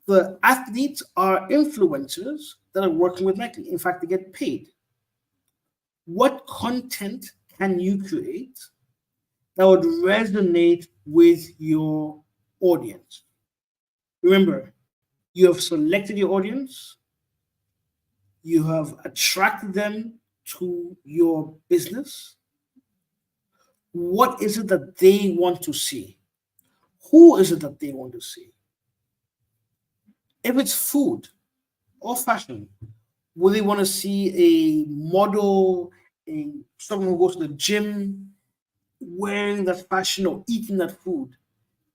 The athletes are influencers that are working with Nike. In fact, they get paid. What content can you create that would resonate with your audience? Remember, you have selected your audience, you have attracted them to your business. What is it that they want to see? Who is it that they want to see? If it's food or fashion, will they want to see a model, someone who goes to the gym wearing that fashion or eating that food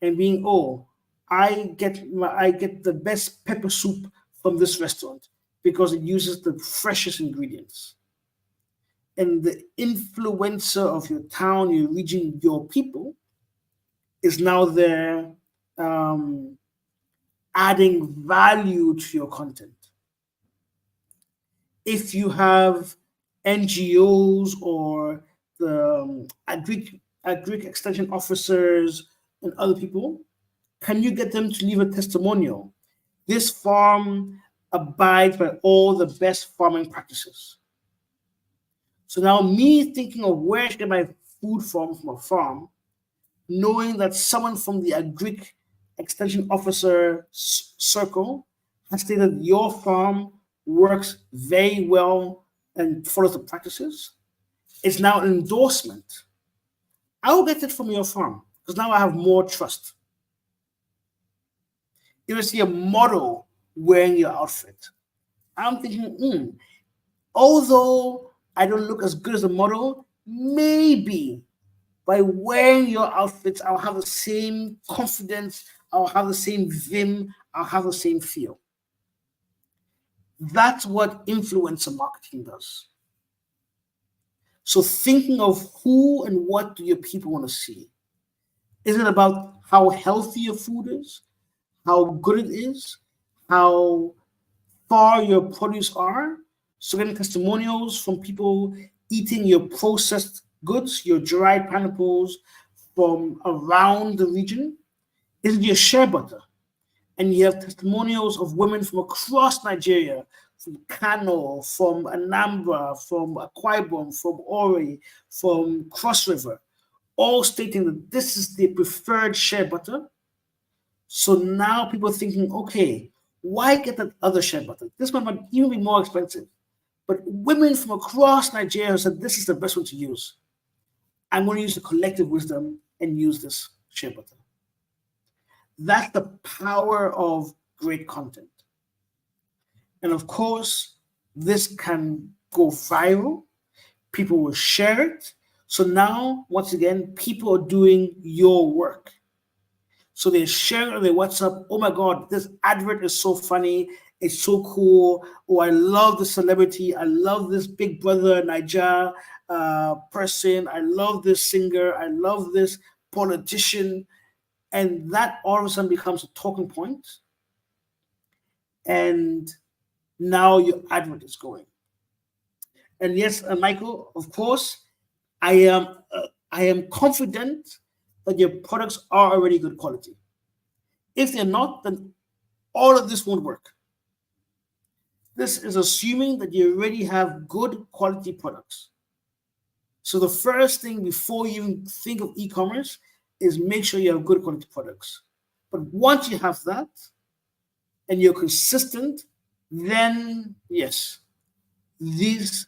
and being, oh, I get the best pepper soup from this restaurant because it uses the freshest ingredients. And the influencer of your town, your region, your people is now there adding value to your content. If you have NGOs or the agri extension officers and other people, can you get them to leave a testimonial? This farm abides by all the best farming practices. So now me thinking of where I should get my food from a farm, knowing that someone from the agri extension officer circle has stated your farm works very well and follows the practices, it's now an endorsement. I will get it from your farm because now I have more trust. You will see a model wearing your outfit. I'm thinking, although I don't look as good as a model, maybe by wearing your outfits, I'll have the same confidence, I'll have the same vim, I'll have the same feel. That's what influencer marketing does. So thinking of who and what do your people want to see? Is it about how healthy your food is, how good it is, how far your produce are? So getting testimonials from people eating your processed goods, your dried pineapples from around the region. Is it your shea butter? And you have testimonials of women from across Nigeria, from Kano, from Anambra, from Akwa Ibom, from Ori, from Cross River, all stating that this is their preferred shea butter. So now people are thinking, okay, why get that other shea butter? This one might even be more expensive, But women from across Nigeria have said this is the best one to use. I'm going to use the collective wisdom and use this shea butter. That's the power of great content. And of course, this can go viral. People will share it. So now, once again, people are doing your work. So they share on their WhatsApp, oh my God, this advert is so funny. It's so cool. Oh, I love the celebrity. I love this Big Brother Niger person. I love this singer. I love this politician. And that all of a sudden becomes a talking point. And now your advert is going. And yes, Michael, of course, I am confident that your products are already good quality. If they're not, then all of this won't work. This is assuming that you already have good quality products. So the first thing before you even think of e-commerce is make sure you have good quality products. But once you have that and you're consistent, then yes, these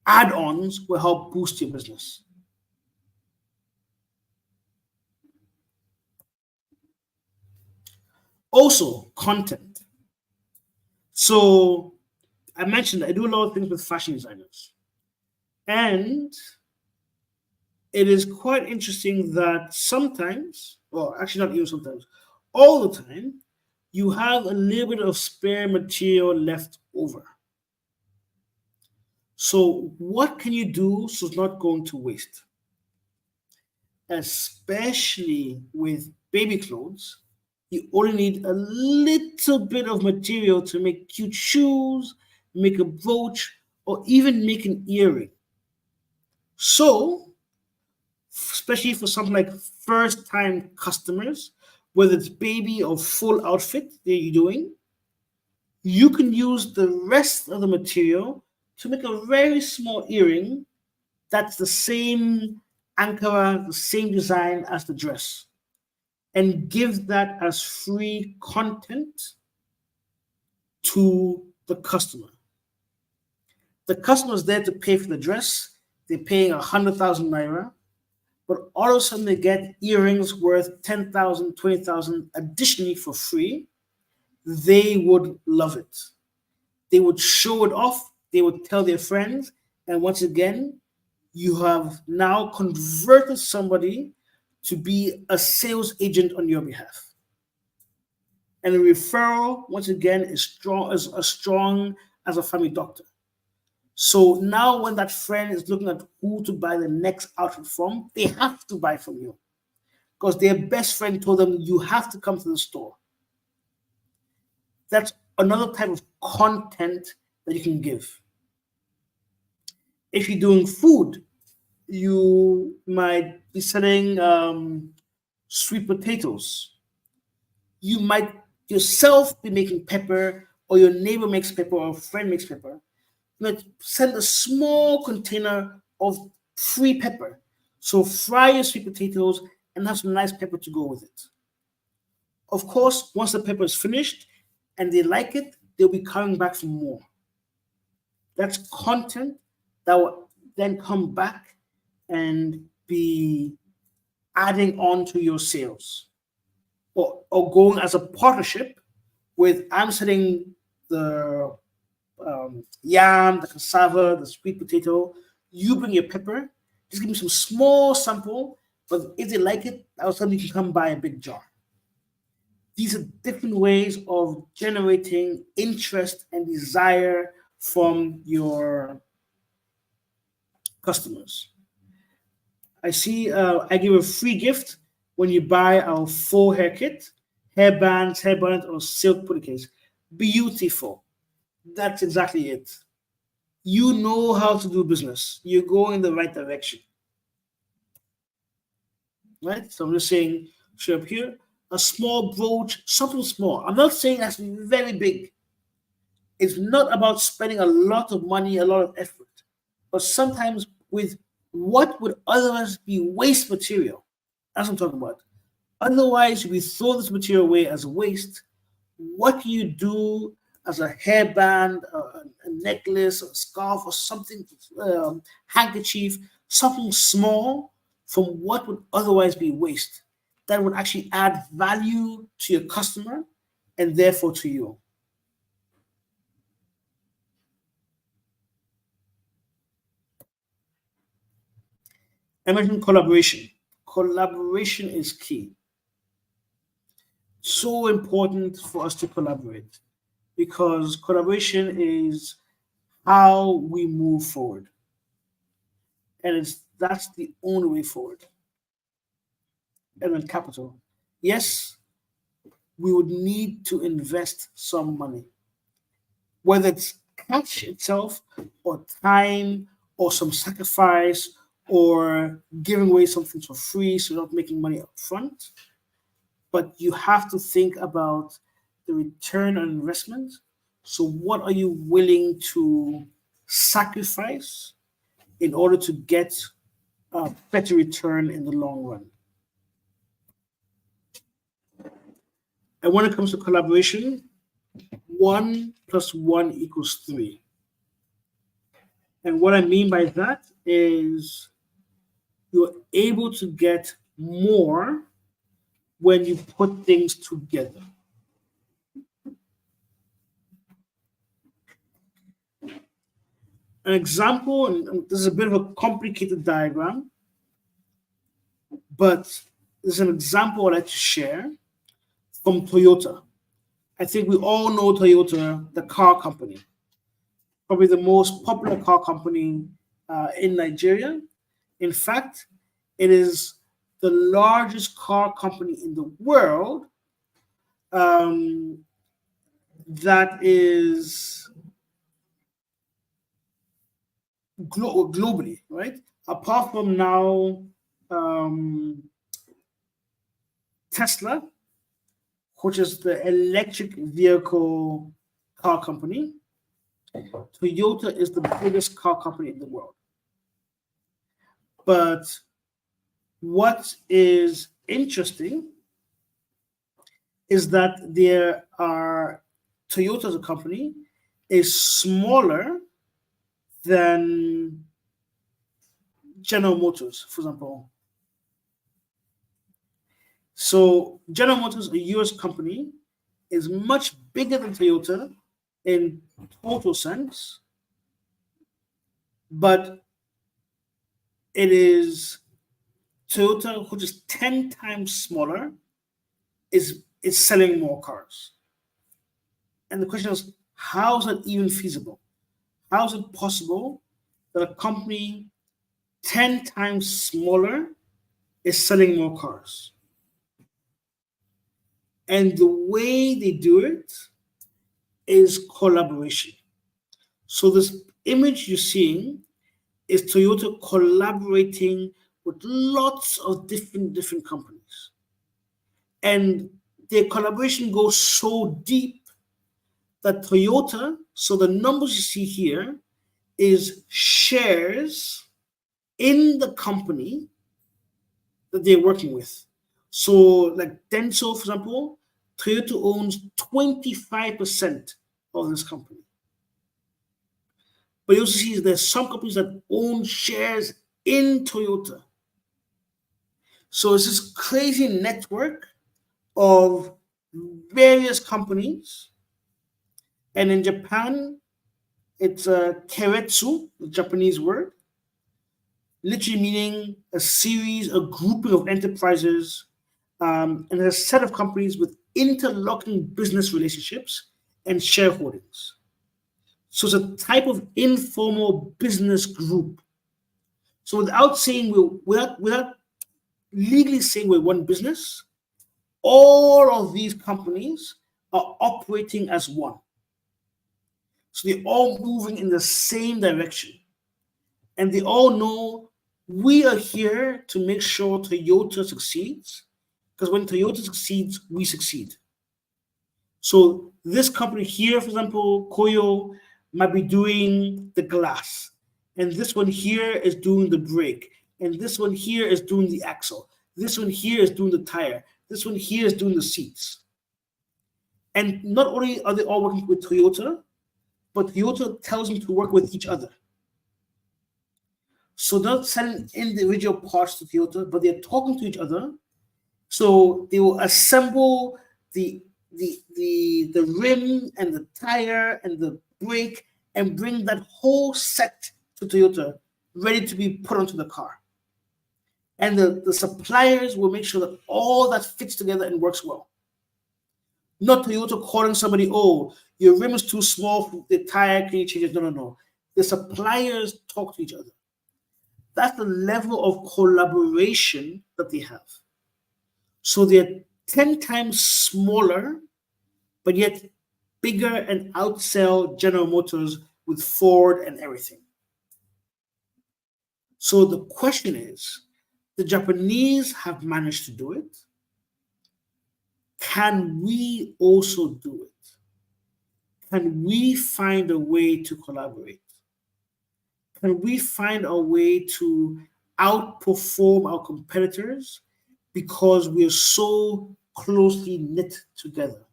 add-ons will help boost your business. Also, content. So I mentioned I do a lot of things with fashion designers. And it is quite interesting that sometimes, well, actually not even sometimes, all the time, you have a little bit of spare material left over. So what can you do so it's not going to waste? Especially with baby clothes, you only need a little bit of material to make cute shoes, make a brooch, or even make an earring. So, especially for something like first-time customers, whether it's baby or full outfit that you're doing, you can use the rest of the material to make a very small earring that's the same ankara, the same design as the dress, and give that as free content to the customer. The customer is there to pay for the dress. They're paying 100,000 naira, but all of a sudden they get earrings worth 10,000, 20,000 additionally for free. They would love it. They would show it off. They would tell their friends. And once again, you have now converted somebody to be a sales agent on your behalf. And a referral, once again, is as strong as a family doctor. So now when that friend is looking at who to buy the next outfit from, they have to buy from you because their best friend told them, you have to come to the store. That's another type of content that you can give. If you're doing food, you might be selling sweet potatoes. You might yourself be making pepper, or your neighbor makes pepper, or a friend makes pepper. You might send a small container of free pepper. So fry your sweet potatoes and have some nice pepper to go with it. Of course, once the pepper is finished and they like it, they'll be coming back for more. That's content that will then come back and be adding on to your sales, or going as a partnership with, I'm selling the yam, the cassava, the sweet potato. You bring your pepper. Just give me some small sample, but if they like it, all of a sudden you can come buy a big jar. These are different ways of generating interest and desire from your customers. I see I give a free gift when you buy our full hair kit, hair bands, hair bonnet, or silk pillowcase. Beautiful. That's exactly it. You know how to do business. You're going in the right direction. Right? So I'm just saying, show up here, a small brooch, something small. I'm not saying it has to be very big. It's not about spending a lot of money, a lot of effort, but sometimes with what would otherwise be waste material. That's what I'm talking about. Otherwise, if we throw this material away as waste, what can you do as a hairband, a necklace, a scarf, or something, handkerchief, something small from what would otherwise be waste that would actually add value to your customer and therefore to you. I mentioned collaboration. Collaboration is key. So important for us to collaborate because collaboration is how we move forward. And that's the only way forward. And then capital. Yes, we would need to invest some money, whether it's cash itself or time or some sacrifice or giving away something for free so you're not making money up front. But you have to think about the return on investment. So what are you willing to sacrifice in order to get a better return in the long run? And when it comes to collaboration, 1 + 1 = 3. And what I mean by that is you're able to get more when you put things together. An example, and this is a bit of a complicated diagram, but this is an example I'd like to share from Toyota. I think we all know Toyota, the car company, probably the most popular car company in Nigeria. In fact, it is the largest car company in the world that is globally, right? Apart from now Tesla, which is the electric vehicle car company, Toyota is the biggest car company in the world. But what is interesting is that Toyota as a company is smaller than General Motors, for example. So General Motors, a US company, is much bigger than Toyota in total sense, but it is Toyota, which is 10 times smaller, is selling more cars. And the question is, how is that even feasible? How is it possible that a company 10 times smaller is selling more cars? And the way they do it is collaboration. So this image you're seeing is Toyota collaborating with lots of different companies. And their collaboration goes so deep that Toyota, so the numbers you see here is shares in the company that they're working with. So like Denso, for example, Toyota owns 25% of this company. But you also see there's some companies that own shares in Toyota. So it's this crazy network of various companies. And in Japan, it's a keiretsu, the Japanese word, literally meaning a series, a grouping of enterprises, and a set of companies with interlocking business relationships and shareholdings. So it's a type of informal business group. So without legally saying we're one business, all of these companies are operating as one. So they're all moving in the same direction. And they all know we are here to make sure Toyota succeeds, because when Toyota succeeds, we succeed. So this company here, for example, Koyo, might be doing the glass. And this one here is doing the brake. And this one here is doing the axle. This one here is doing the tire. This one here is doing the seats. And not only are they all working with Toyota, but Toyota tells them to work with each other. So they're not selling individual parts to Toyota, but they're talking to each other. So they will assemble the rim and the tire and the brake and bring that whole set to Toyota, ready to be put onto the car. And the suppliers will make sure that all that fits together and works well. Not Toyota calling somebody, oh, your rim is too small for the tire, can you change it? No, no, no. The suppliers talk to each other. That's the level of collaboration that they have. So they're 10 times smaller, but yet bigger and outsell General Motors with Ford and everything. So the question is, the Japanese have managed to do it. Can we also do it? Can we find a way to collaborate? Can we find a way to outperform our competitors because we are so closely knit together?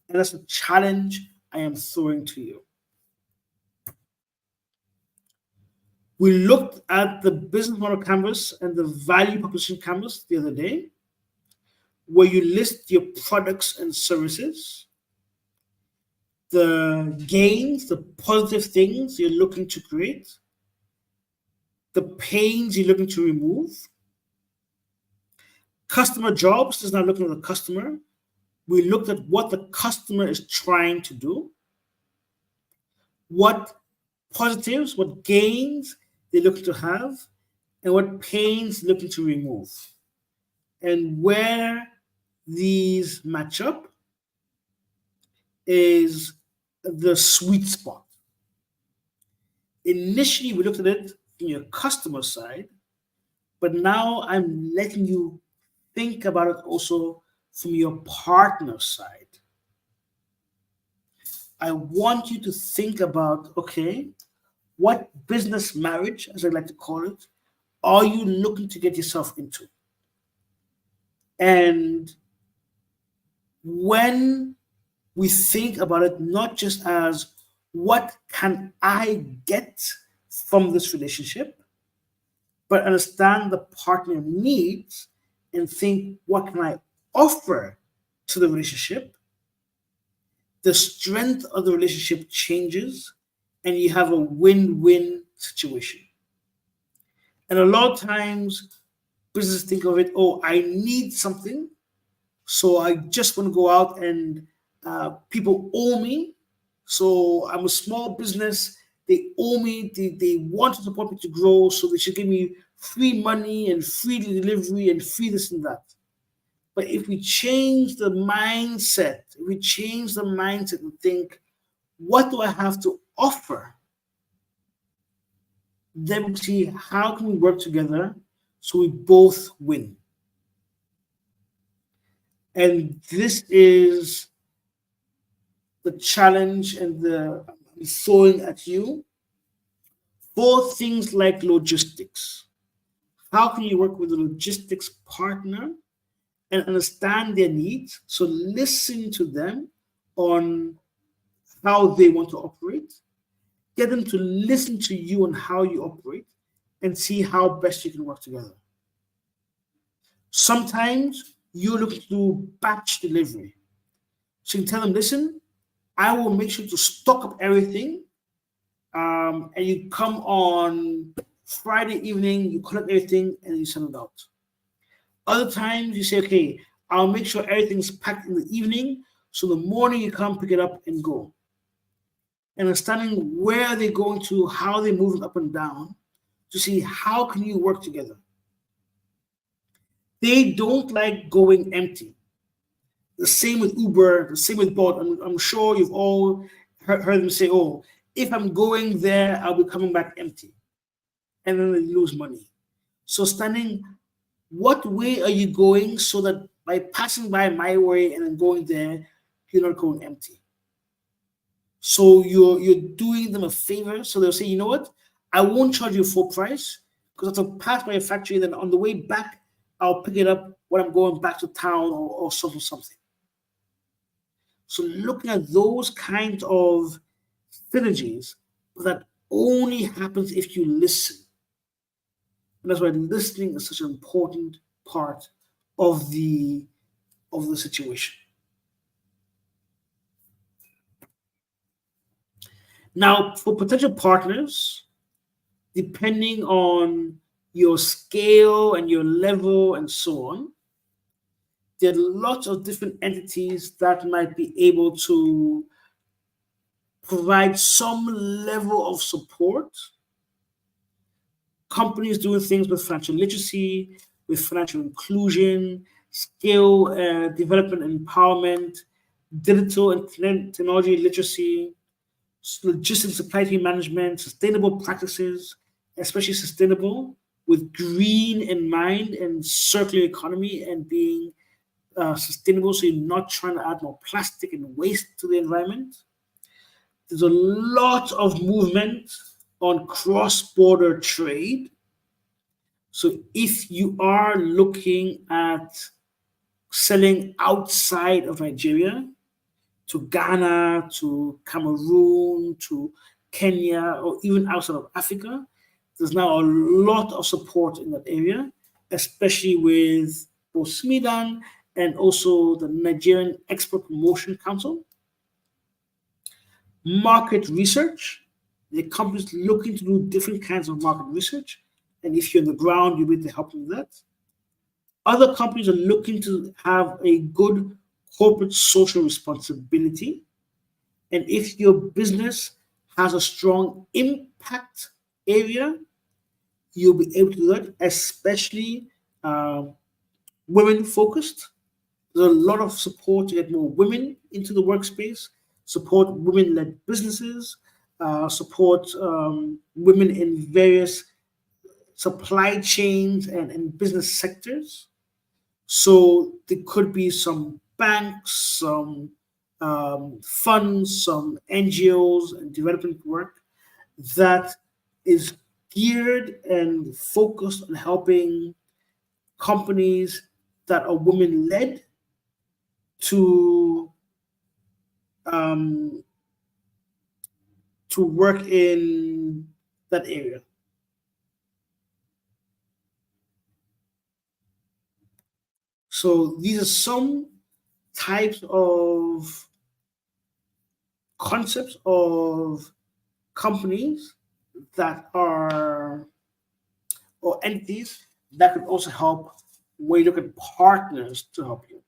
And that's a challenge I am throwing to you. We looked at the business model canvas and the value proposition canvas the other day, where you list your products and services, the gains, the positive things you're looking to create, the pains you're looking to remove. Customer jobs is now looking at the customer. We looked at what the customer is trying to do, what positives, what gains they're looking to have, and what pains they're looking to remove. And where these match up is the sweet spot. Initially, we looked at it from your customer side, but now I'm letting you think about it also from your partner side. I want you to think about, okay, what business marriage, as I like to call it, are you looking to get yourself into? And when we think about it, not just as what can I get from this relationship, but understand the partner needs and think, what can I offer to the relationship? The strength of the relationship changes and you have a win-win situation. And a lot of times businesses think of it, oh, I need something, so I just want to go out and people owe me. So I'm a small business, they owe me, they want to support me to grow, so they should give me free money and free delivery and free this and that. But if we change the mindset, and think, what do I have to offer? Then we see how can we work together so we both win. And this is the challenge and the throwing at you for things like logistics. How can you work with a logistics partner and understand their needs? So listen to them on how they want to operate. Get them to listen to you on how you operate and see how best you can work together. Sometimes you're looking to do batch delivery. So you can tell them, listen, I will make sure to stock up everything. And you come on Friday evening, you collect everything, and you send it out. Other times you say, okay, I'll make sure everything's packed in the evening, so the morning you come pick it up and go. And understanding where they're going to, how they're moving up and down, to see how can you work together. They don't like going empty. The same with Uber, the same with Bolt. I'm sure you've all heard them say, oh, if I'm going there, I'll be coming back empty. And then they lose money. So standing, what way are you going so that by passing by my way and then going there, you're not going empty? So you're doing them a favor. So they'll say, you know what? I won't charge you full price because I'll pass by a factory. Then on the way back, I'll pick it up when I'm going back to town or something. So looking at those kinds of synergies, but that only happens if you listen. And that's why listening is such an important part of the situation. Now, for potential partners, depending on your scale and your level and so on, there are lots of different entities that might be able to provide some level of support. Companies doing things with financial literacy, with financial inclusion, skill development and empowerment, digital and technology literacy, logistics, supply chain management, sustainable practices, especially sustainable with green in mind and circular economy and being sustainable, so you're not trying to add more plastic and waste to the environment. There's a lot of movement on cross-border trade. So if you are looking at selling outside of Nigeria, to Ghana, to Cameroon, to Kenya, or even outside of Africa, there's now a lot of support in that area, especially with both SMEDAN and also the Nigerian Export Promotion Council. Market research, the companies looking to do different kinds of market research. And if you're on the ground, you'll be able to help them with that. Other companies are looking to have a good corporate social responsibility. And if your business has a strong impact area, you'll be able to do that, especially women focused. There's a lot of support to get more women into the workspace, support women led businesses, support women in various supply chains and business sectors. So there could be some banks, some funds, some NGOs and development work that is geared and focused on helping companies that are women led um, to work in that area. So these are some types of concepts of companies that are or entities that could also help when you look at partners to help you.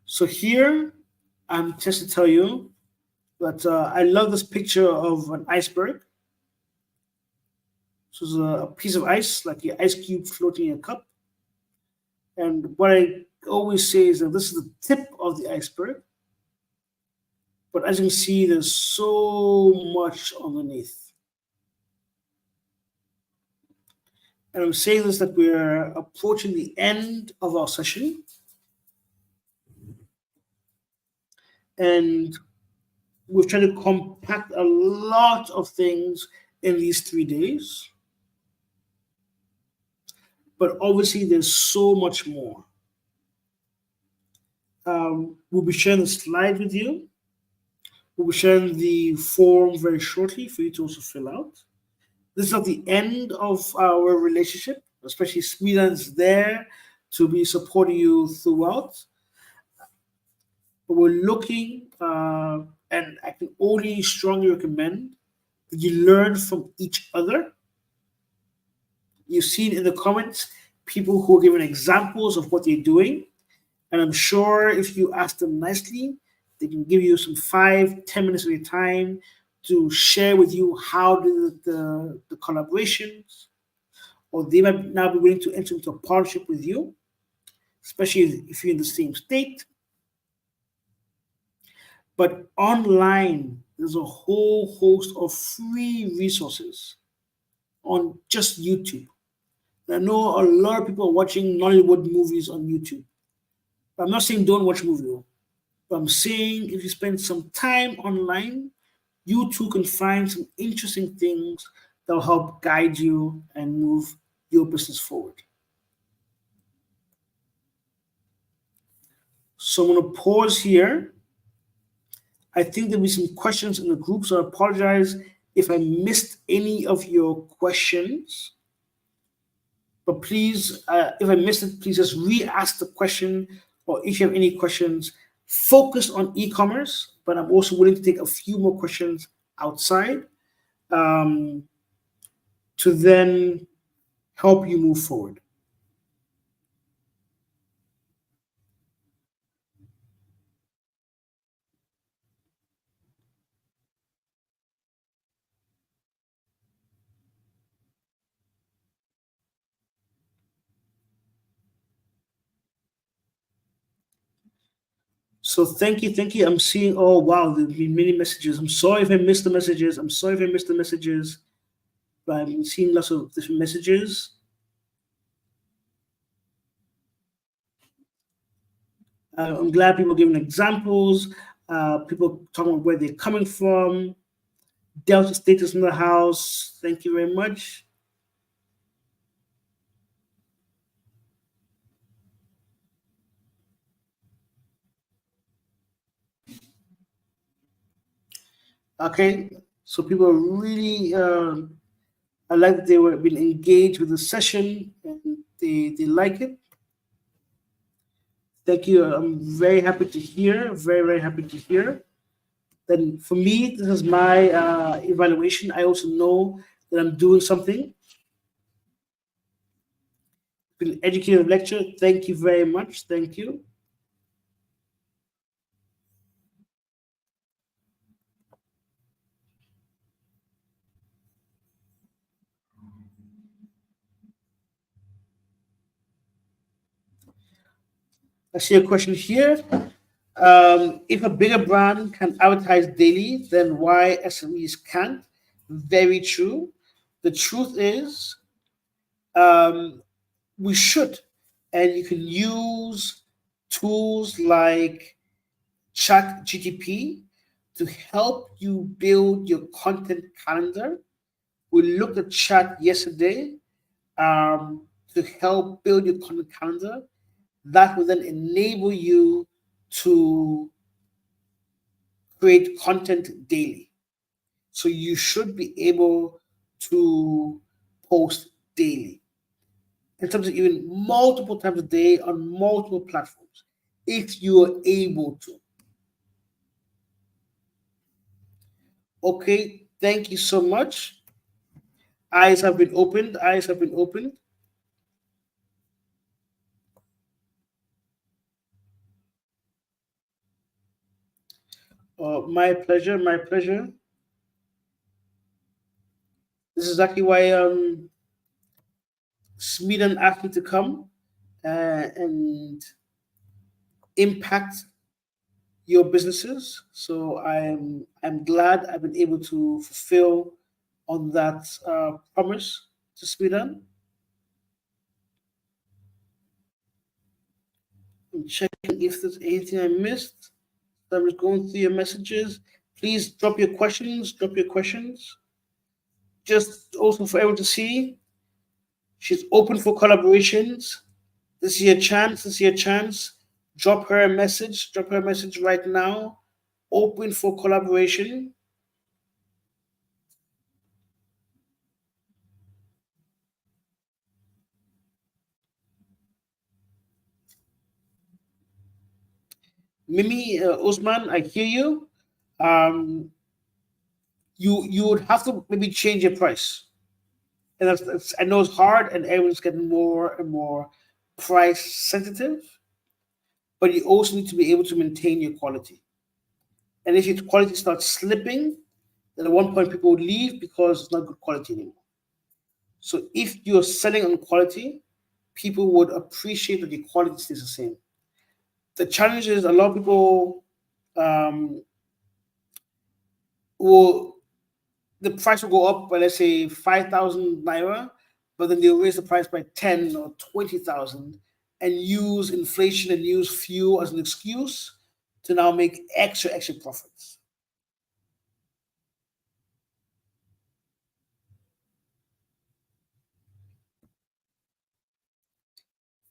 So here I'm just to tell you that I love this picture of an iceberg. So it's a piece of ice, like the ice cube floating in a cup. And what I always say is that this is the tip of the iceberg. But as you can see, there's so much underneath. And I'm saying this that we're approaching the end of our session. And we've tried to compact a lot of things in these 3 days. But obviously, there's so much more. We'll be sharing the slide with you. We'll be sharing the form very shortly for you to also fill out. This is not the end of our relationship, especially SMEDAN's there to be supporting you throughout. But we're looking, and I can only strongly recommend that you learn from each other. You've seen in the comments people who are giving examples of what they're doing. And I'm sure if you ask them nicely, they can give you some 5-10 minutes of your time to share with you how the collaborations, or they might now be willing to enter into a partnership with you, especially if you're in the same state. But online, there's a whole host of free resources on just YouTube. I know a lot of people are watching Nollywood movies on YouTube. I'm not saying don't watch movies. But I'm saying if you spend some time online, you too can find some interesting things that will help guide you and move your business forward. So I'm going to pause here I think there'll be some questions in the group, so I apologize if I missed any of your questions. But please, if I missed it, please just re-ask the question, or if you have any questions, focus on e-commerce. But I'm also willing to take a few more questions outside um, to then help you move forward. So thank you. I'm seeing. Oh wow, there's been many messages. I'm sorry if I missed the messages. I'm sorry if I missed the messages. But I'm seeing lots of different messages. I'm glad people are giving examples. People talking about where they're coming from. Delta status in the house. Thank you very much. Okay, so people are really. I like that they were been engaged with the session and they like it. Thank you. I'm very happy to hear. Very happy to hear. Then for me, this is my evaluation. I also know that I'm doing something. Been an educative lecture. Thank you very much. Thank you. I see a question here. If a bigger brand can advertise daily, then why SMEs can't? Very true. The truth is, um, we should, and you can use tools like Chat GTP to help you build your content calendar. We looked at Chat yesterday to help build your content calendar. That will then enable you to create content daily. So you should be able to post daily, in terms of even multiple times a day on multiple platforms, if you are able to. Okay, thank you so much. Eyes have been opened. Eyes have been opened. My pleasure. My pleasure. This is exactly why SMEDAN asked me to come and impact your businesses. So I'm glad I've been able to fulfill on that promise to SMEDAN. I'm checking if there's anything I missed. I'm just going through your messages. Please drop your questions. Drop your questions. Just also for everyone to see, she's open for collaborations. This is your chance. This is your chance. Drop her a message. Drop her a message right now. Open for collaboration. Mimi Usman, I hear you. Um, you would have to maybe change your price, and I know it's hard, and everyone's getting more and more price sensitive. But you also need to be able to maintain your quality. And if your quality starts slipping, then at one point people would leave because it's not good quality anymore. So if you're selling on quality, people would appreciate that your quality stays the same. The challenge is a lot of people um, will the price will go up by, let's say, 5,000 naira, but then they'll raise the price by 10 or 20,000 and use inflation and use fuel as an excuse to now make extra profits.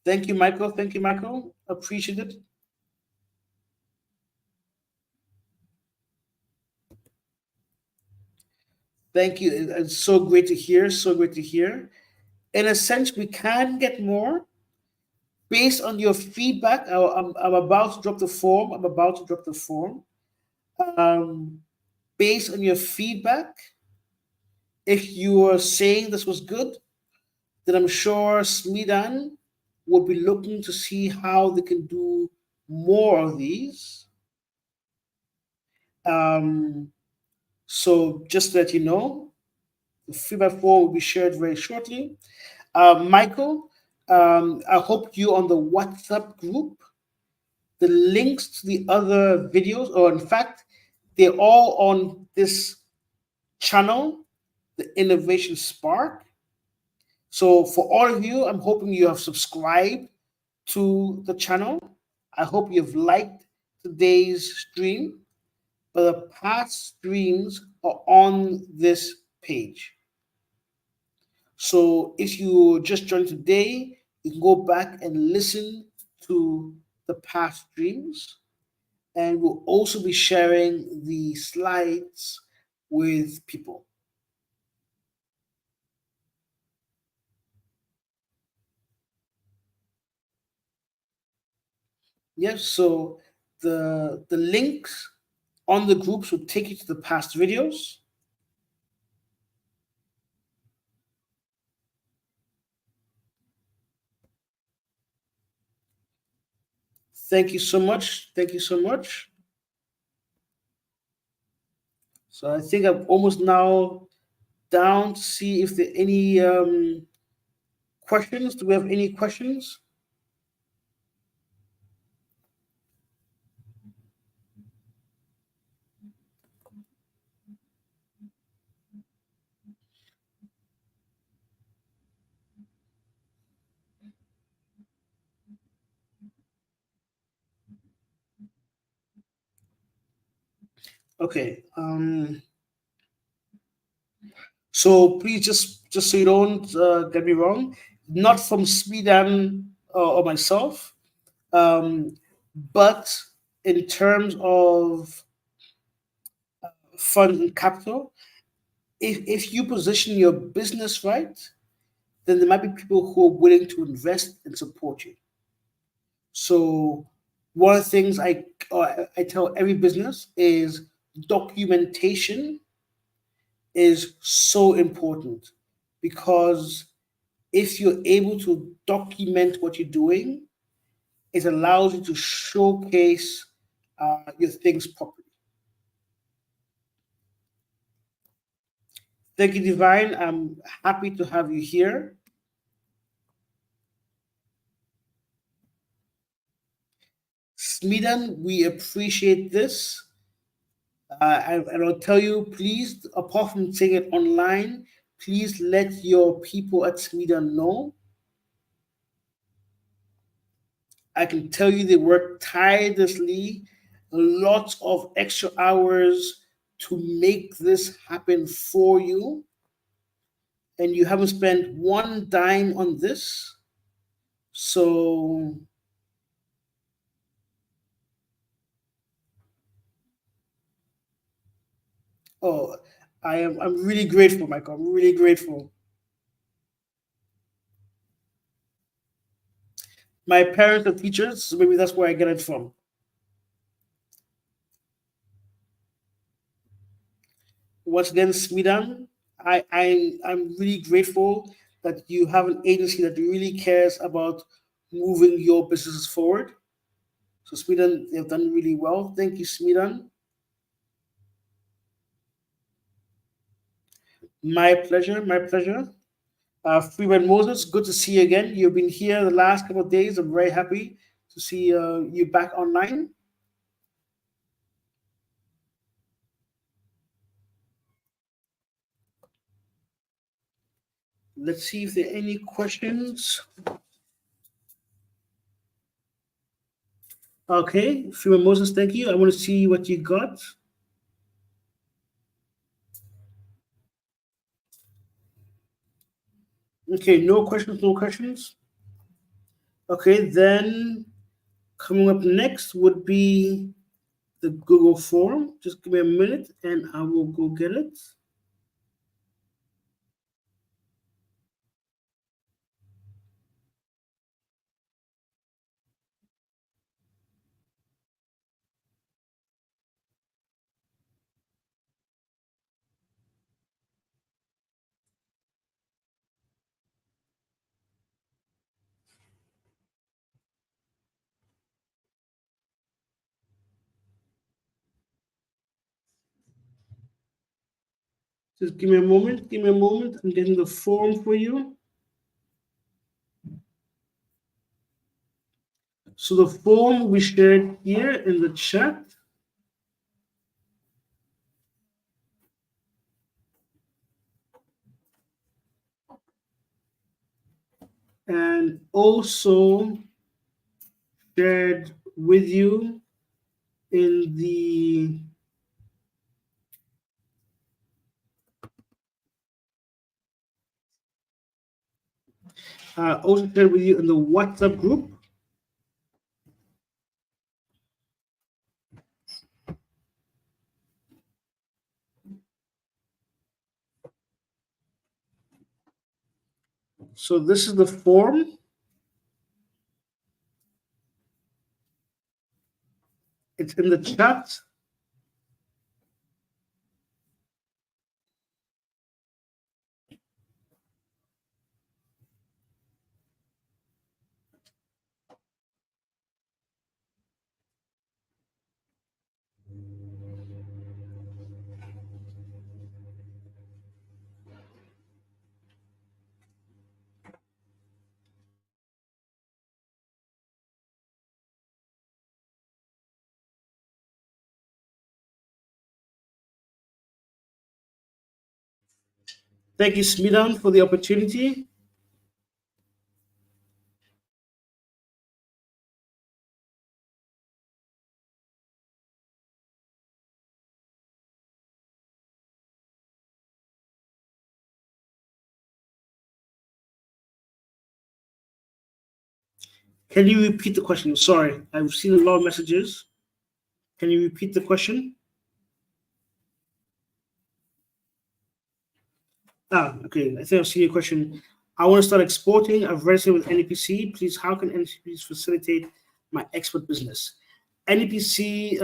Thank you, Michael. Thank you, Michael. Appreciate it. Thank you. It's so great to hear. So great to hear. In a sense, we can get more based on your feedback. I'm about to drop the form. I'm about to drop the form. Um, Based on your feedback, if you are saying this was good, then I'm sure SMEDAN will be looking to see how they can do more of these. Um, so just to let you know, the feedback form will be shared very shortly. Michael, I hope you on the WhatsApp group. The links to the other videos, or in fact, they're all on this channel, the Innovation Spark. So for all of you, I'm hoping you have subscribed to the channel. I hope you've liked today's stream, but the past streams are on this page. So if you just joined today, you can go back and listen to the past streams, and we'll also be sharing the slides with people. Yes, so the links on the groups will take you to the past videos. Thank you so much. Thank you so much. So I think I'm almost now down to see if there are any questions. Do we have any questions? Okay. So please just so you don't get me wrong, not from SMEDAN or myself, um, but in terms of fund and capital, if you position your business right, then there might be people who are willing to invest and support you. So one of the things I tell every business is documentation is so important, because if you're able to document what you're doing, it allows you to showcase your things properly. Thank you, Divine. I'm happy to have you here. Smidan, we appreciate this. And I'll tell you, please, apart from saying it online, please let your people at Smidan know. I can tell you they work tirelessly, lots of extra hours to make this happen for you. And you haven't spent one dime on this. So, oh, I'm really grateful, Michael. I'm really grateful. My parents are teachers, so maybe that's where I get it from. Once again, Smidan, I'm really grateful that you have an agency that really cares about moving your businesses forward. So Smidan, they've done really well. Thank you, Smidan. My pleasure, my pleasure. Freeman Moses, good to see you again. You've been here the last couple of days. I'm very happy to see you back online. Let's see if there are any questions. Okay, Freeman Moses, thank you. I want to see what you got. Okay, no questions, no questions. Okay, then coming up next would be the Google form. Just give me a minute and I will go get it. Just give me a moment. Give me a moment. I'm getting the form for you. So the form we shared here in the chat. And also shared with you in the also shared with you in the WhatsApp group. So this is the form. It's in the chat. Thank you, SMEDAN, for the opportunity. Can you repeat the question? Sorry, I've seen a lot of messages. Can you repeat the question? Okay. I think I've seen your question. I want to start exporting. I've registered with NEPC. Please, how can NEPC facilitate my export business? NEPC,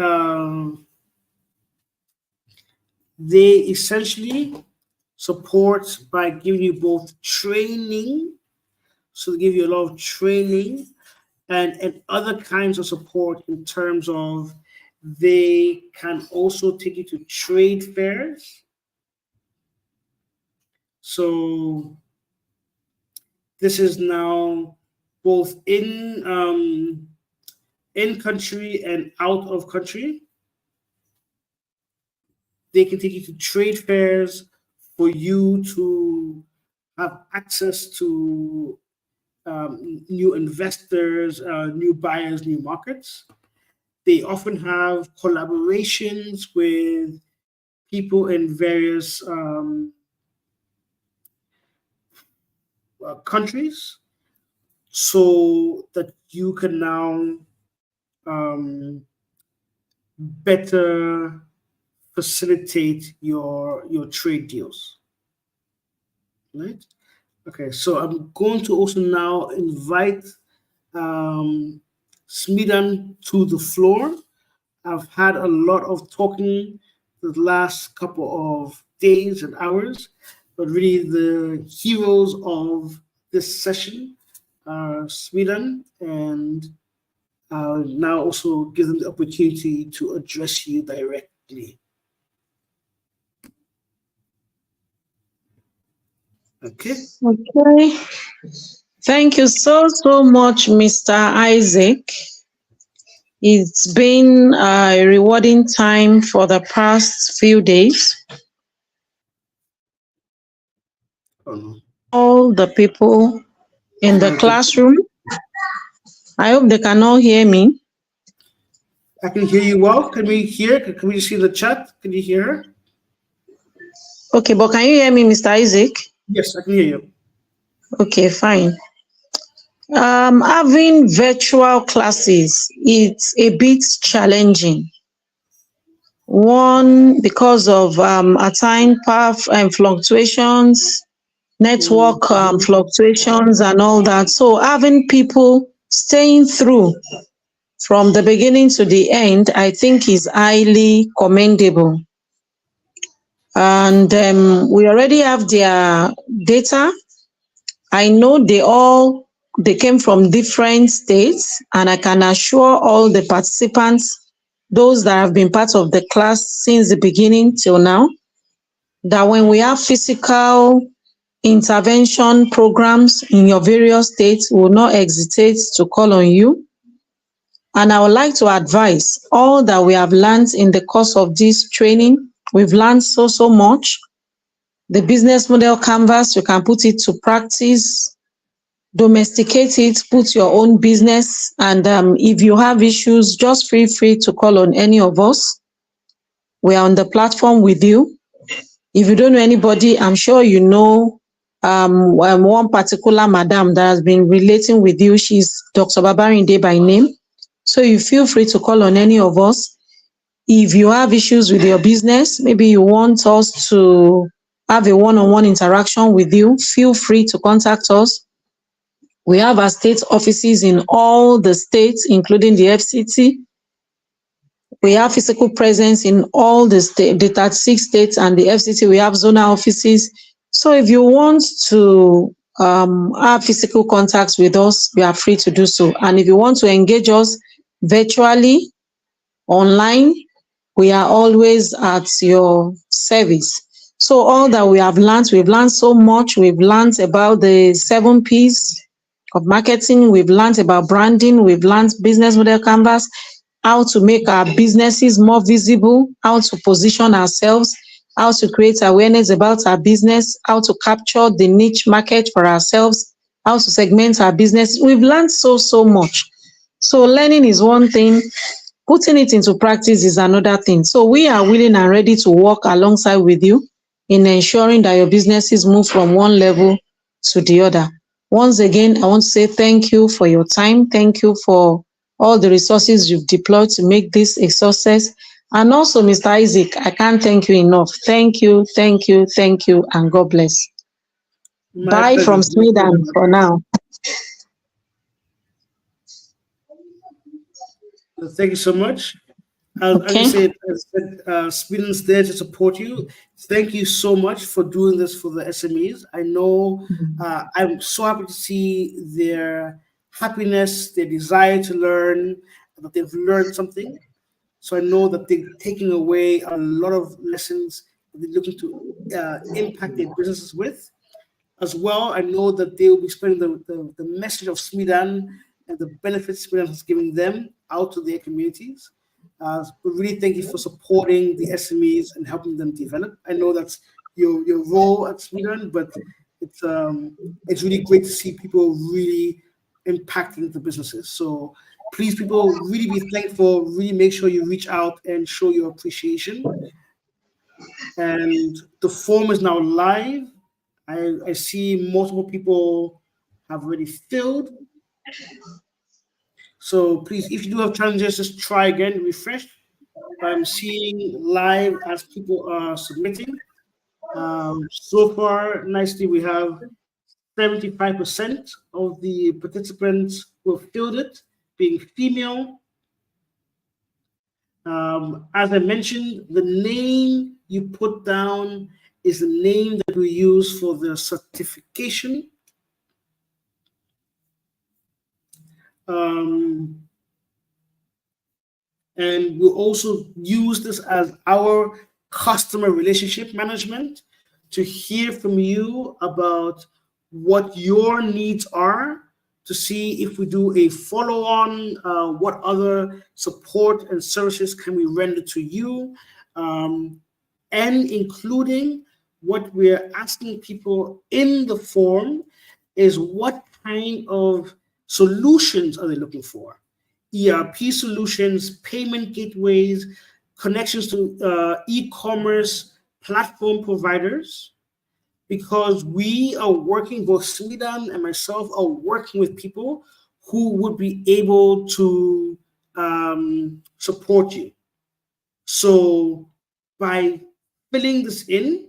they essentially support by giving you both training. So they give you a lot of training and other kinds of support in terms of they can also take you to trade fairs. So this is now both in country and out of country. They can take you to trade fairs for you to have access to new investors, new buyers, new markets. They often have collaborations with people in various countries so that you can now better facilitate your trade deals, right? Okay, so I'm going to also now invite SMEDAN to the floor. I've had a lot of talking the last couple of days and hours, but really the heroes of this session are SMEDAN, and I'll now also give them the opportunity to address you directly. Okay. Okay. Thank you so much, Mr. Isaac. It's been a rewarding time for the past few days. All the people in the classroom, I hope they can all hear me. I can hear you well. Can we see the chat? Can you hear her? Okay, but can you hear me, Mr. Isaac? Yes, I can hear you. Okay, fine. Having virtual classes, it's a bit challenging. One, because of at times power fluctuations, network fluctuations and all that. So having people staying through from the beginning to the end, I think is highly commendable. And we already have their data. I know they came from different states, and I can assure all the participants, those that have been part of the class since the beginning till now, that when we have physical intervention programs in your various states, we will not hesitate to call on you. And I would like to advise all that we have learned in the course of this training. We've learned so much. The business model canvas, you can put it to practice, domesticate it, put your own business. And if you have issues, just feel free to call on any of us. We are on the platform with you. If you don't know anybody, I'm sure you know one particular madam that has been relating with you. She's Dr. Babarinde by name. So you feel free to call on any of us. If you have issues with your business, maybe you want us to have a one-on-one interaction with you, feel free to contact us. We have our state offices in all the states, including the FCT. We have physical presence in all the 36 states and the FCT. We have zonal offices. So if you want to have physical contacts with us, you are free to do so. And if you want to engage us virtually, online, we are always at your service. So all that we have learned, we've learned so much. We've learned about the 7 P's of marketing. We've learned about branding. We've learned business model canvas, how to make our businesses more visible, how to position ourselves, how to create awareness about our business, how to capture the niche market for ourselves, how to segment our business. We've learned so much. So learning is one thing, putting it into practice is another thing. So we are willing and ready to work alongside with you in ensuring that your businesses move from one level to the other. Once again, I want to say thank you for your time. Thank you for all the resources you've deployed to make this a success. And also, Mr. Isaac, I can't thank you enough. Thank you, and God bless. My Bye pleasure. from Thank you very SMEDAN much. for now. So thank you so much. As you Okay. said, Sweden's there to support you. Thank you so much for doing this for the SMEs. I know I'm so happy to see their happiness, their desire to learn, that they've learned something. So I know that they're taking away a lot of lessons that they're looking to impact their businesses with. As well, I know that they will be spreading the message of SMEDAN and the benefits SMEDAN has given them out to their communities. We really thank you for supporting the SMEs and helping them develop. I know that's your role at SMEDAN, but it's really great to see people really impacting the businesses. So please, people, really be thankful. Really make sure you reach out and show your appreciation. And the form is now live. I see multiple people have already filled. So please, if you do have challenges, just try again, refresh. But I'm seeing live as people are submitting. So far, nicely, we have 75% of the participants who have filled it, being female. As I mentioned, the name you put down is the name that we use for the certification. And we'll also use this as our customer relationship management to hear from you about what your needs are, to see if we do a follow-on, what other support and services can we render to you, and including what we're asking people in the form is what kind of solutions are they looking for? ERP solutions, payment gateways, connections to e-commerce platform providers, because we are working, both SMEDAN and myself are working with people who would be able to support you. So by filling this in,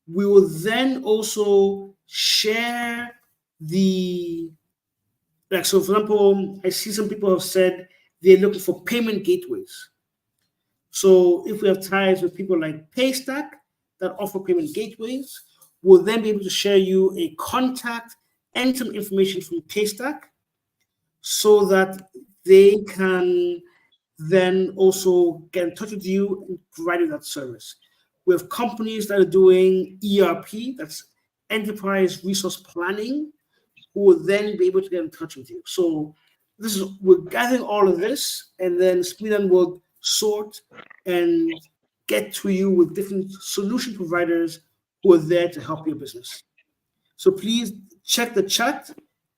we will then also share the, like, so for example, I see some people have said they're looking for payment gateways. So if we have ties with people like Paystack that offer payment gateways, we'll then be able to share you a contact and some information from Paystack so that they can then also get in touch with you and provide you that service. We have companies that are doing ERP, that's enterprise resource planning, who will then be able to get in touch with you. So we're gathering all of this, and then SMEDAN will sort and get to you with different solution providers who are there to help your business. So please check the chat.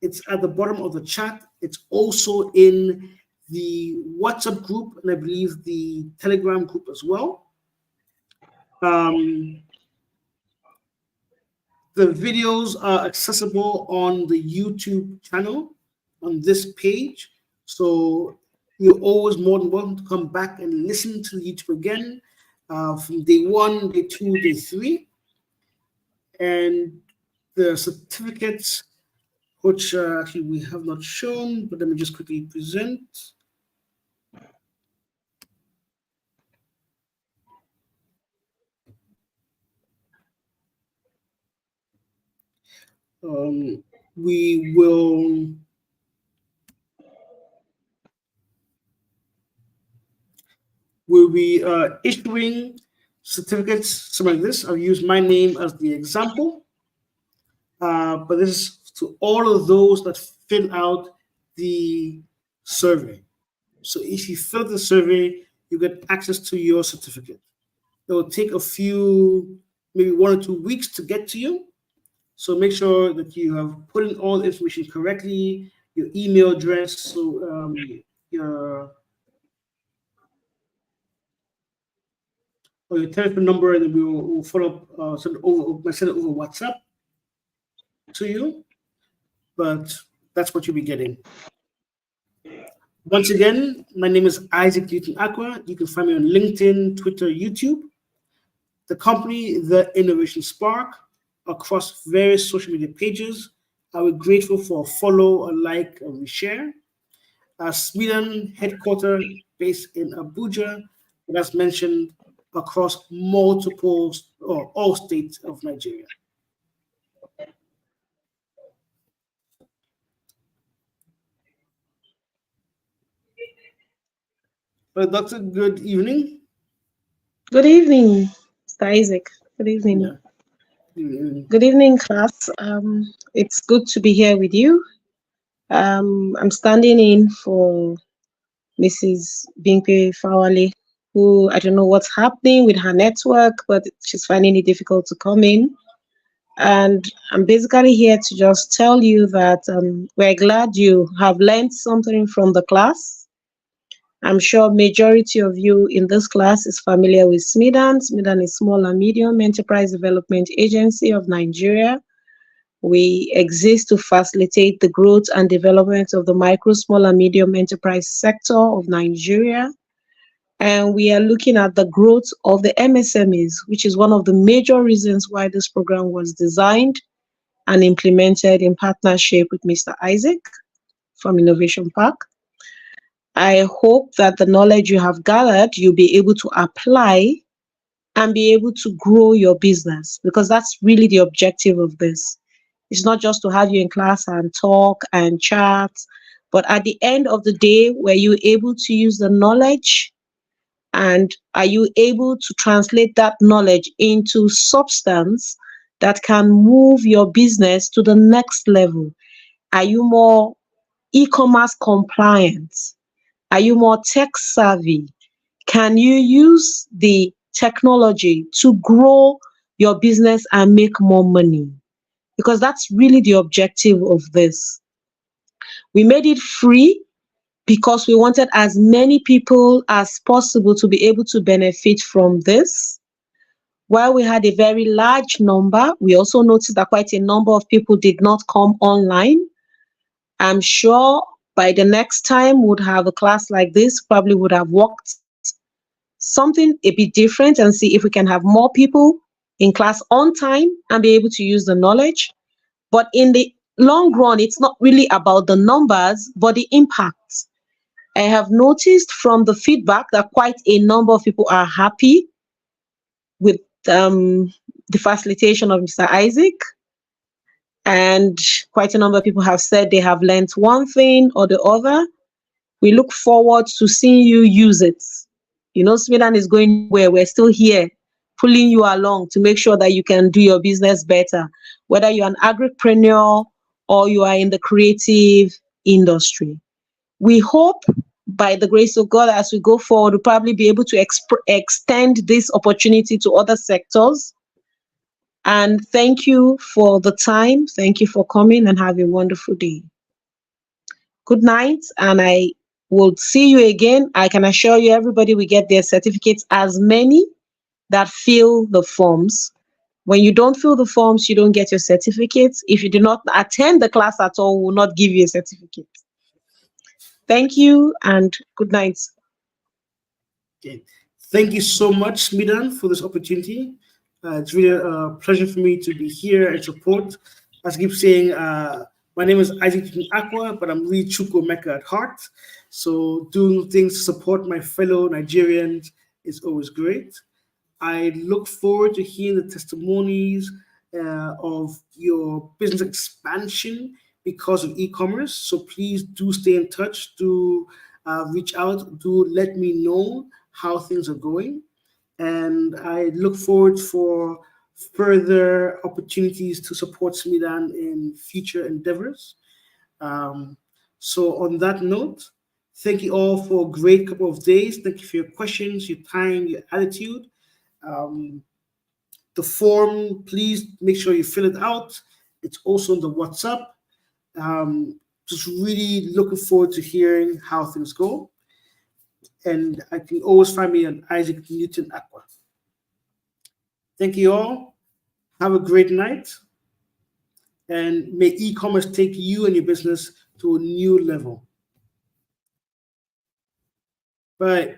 It's at the bottom of the chat. It's also in the WhatsApp group, and I believe the Telegram group as well. The videos are accessible on the YouTube channel on this page. So you're always more than welcome to come back and listen to the YouTube again from day 1, day 2, day 3. And the certificates, which actually we have not shown, but let me just quickly present. We will be issuing certificates, something like this. I'll use my name as the example, but this is to all of those that fill out the survey. So if you fill the survey, you get access to your certificate. It will take a few, maybe 1 or 2 weeks to get to you. So make sure that you have put in all the information correctly, your email address, so your telephone number, and then we'll follow up, send it over WhatsApp to you. But that's what you'll be getting. Once again, my name is Isaac Newton Aqua. You can find me on LinkedIn, Twitter, YouTube. The company, The Innovation Spark, across various social media pages. I would be grateful for a follow, a like, and a share. SMEDAN headquarters based in Abuja, but as mentioned, across multiple or all states of Nigeria. Doctor, good evening. Good evening, Mr. Isaac. Good evening. Yeah. Good evening, class. It's good to be here with you. I'm standing in for Mrs. Bimpe Fawale, who I don't know what's happening with her network, but she's finding it difficult to come in. And I'm basically here to just tell you that we're glad you have learned something from the class. I'm sure majority of you in this class is familiar with SMEDAN. SMEDAN is Small and Medium Enterprise Development Agency of Nigeria. We exist to facilitate the growth and development of the micro, small, and medium enterprise sector of Nigeria. And we are looking at the growth of the MSMEs, which is one of the major reasons why this program was designed and implemented in partnership with Mr. Isaac from Innovation Park. I hope that the knowledge you have gathered, you'll be able to apply and be able to grow your business, because that's really the objective of this. It's not just to have you in class and talk and chat, but at the end of the day, were you able to use the knowledge, and are you able to translate that knowledge into substance that can move your business to the next level? Are you more e-commerce compliant? Are you more tech savvy? Can you use the technology to grow your business and make more money? Because that's really the objective of this. We made it free because we wanted as many people as possible to be able to benefit from this. While we had a very large number, we also noticed that quite a number of people did not come online. I'm sure by the next time we'd have a class like this, probably would have worked something a bit different and see if we can have more people in class on time and be able to use the knowledge. But in the long run, it's not really about the numbers, but the impact. I have noticed from the feedback that quite a number of people are happy with the facilitation of Mr. Isaac. And quite a number of people have said they have learned one thing or the other. We look forward to seeing you use it. You know, SMEDAN is going where we're still here pulling you along to make sure that you can do your business better, whether you're an agripreneur or you are in the creative industry. We hope by the grace of God, as we go forward, we'll probably be able to extend this opportunity to other sectors. And thank you for the time. Thank you for coming, and have a wonderful day. Good night, and I will see you again. I can assure you everybody will get their certificates, as many that fill the forms. When you don't fill the forms, you don't get your certificates. If you do not attend the class at all, we will not give you a certificate. Thank you and good night. Okay. Thank you so much, SMEDAN, for this opportunity. It's really a pleasure for me to be here and support. As I keep saying, my name is Isaac Aqua, but I'm really Chuko Mecca at heart. So doing things to support my fellow Nigerians is always great. I look forward to hearing the testimonies of your business expansion because of e-commerce. So please do stay in touch. Do reach out. Do let me know how things are going. And I look forward for further opportunities to support SMEDAN in future endeavors. Um, so on that note, thank you all for a great couple of days. Thank you for your questions, your time, your attitude. Um, the form, please make sure you fill it out. It's also on the WhatsApp. Just really looking forward to hearing how things go. And I can always find me on Isaac Newton Aqua. Thank you all. Have a great night. And may e-commerce take you and your business to a new level. Bye.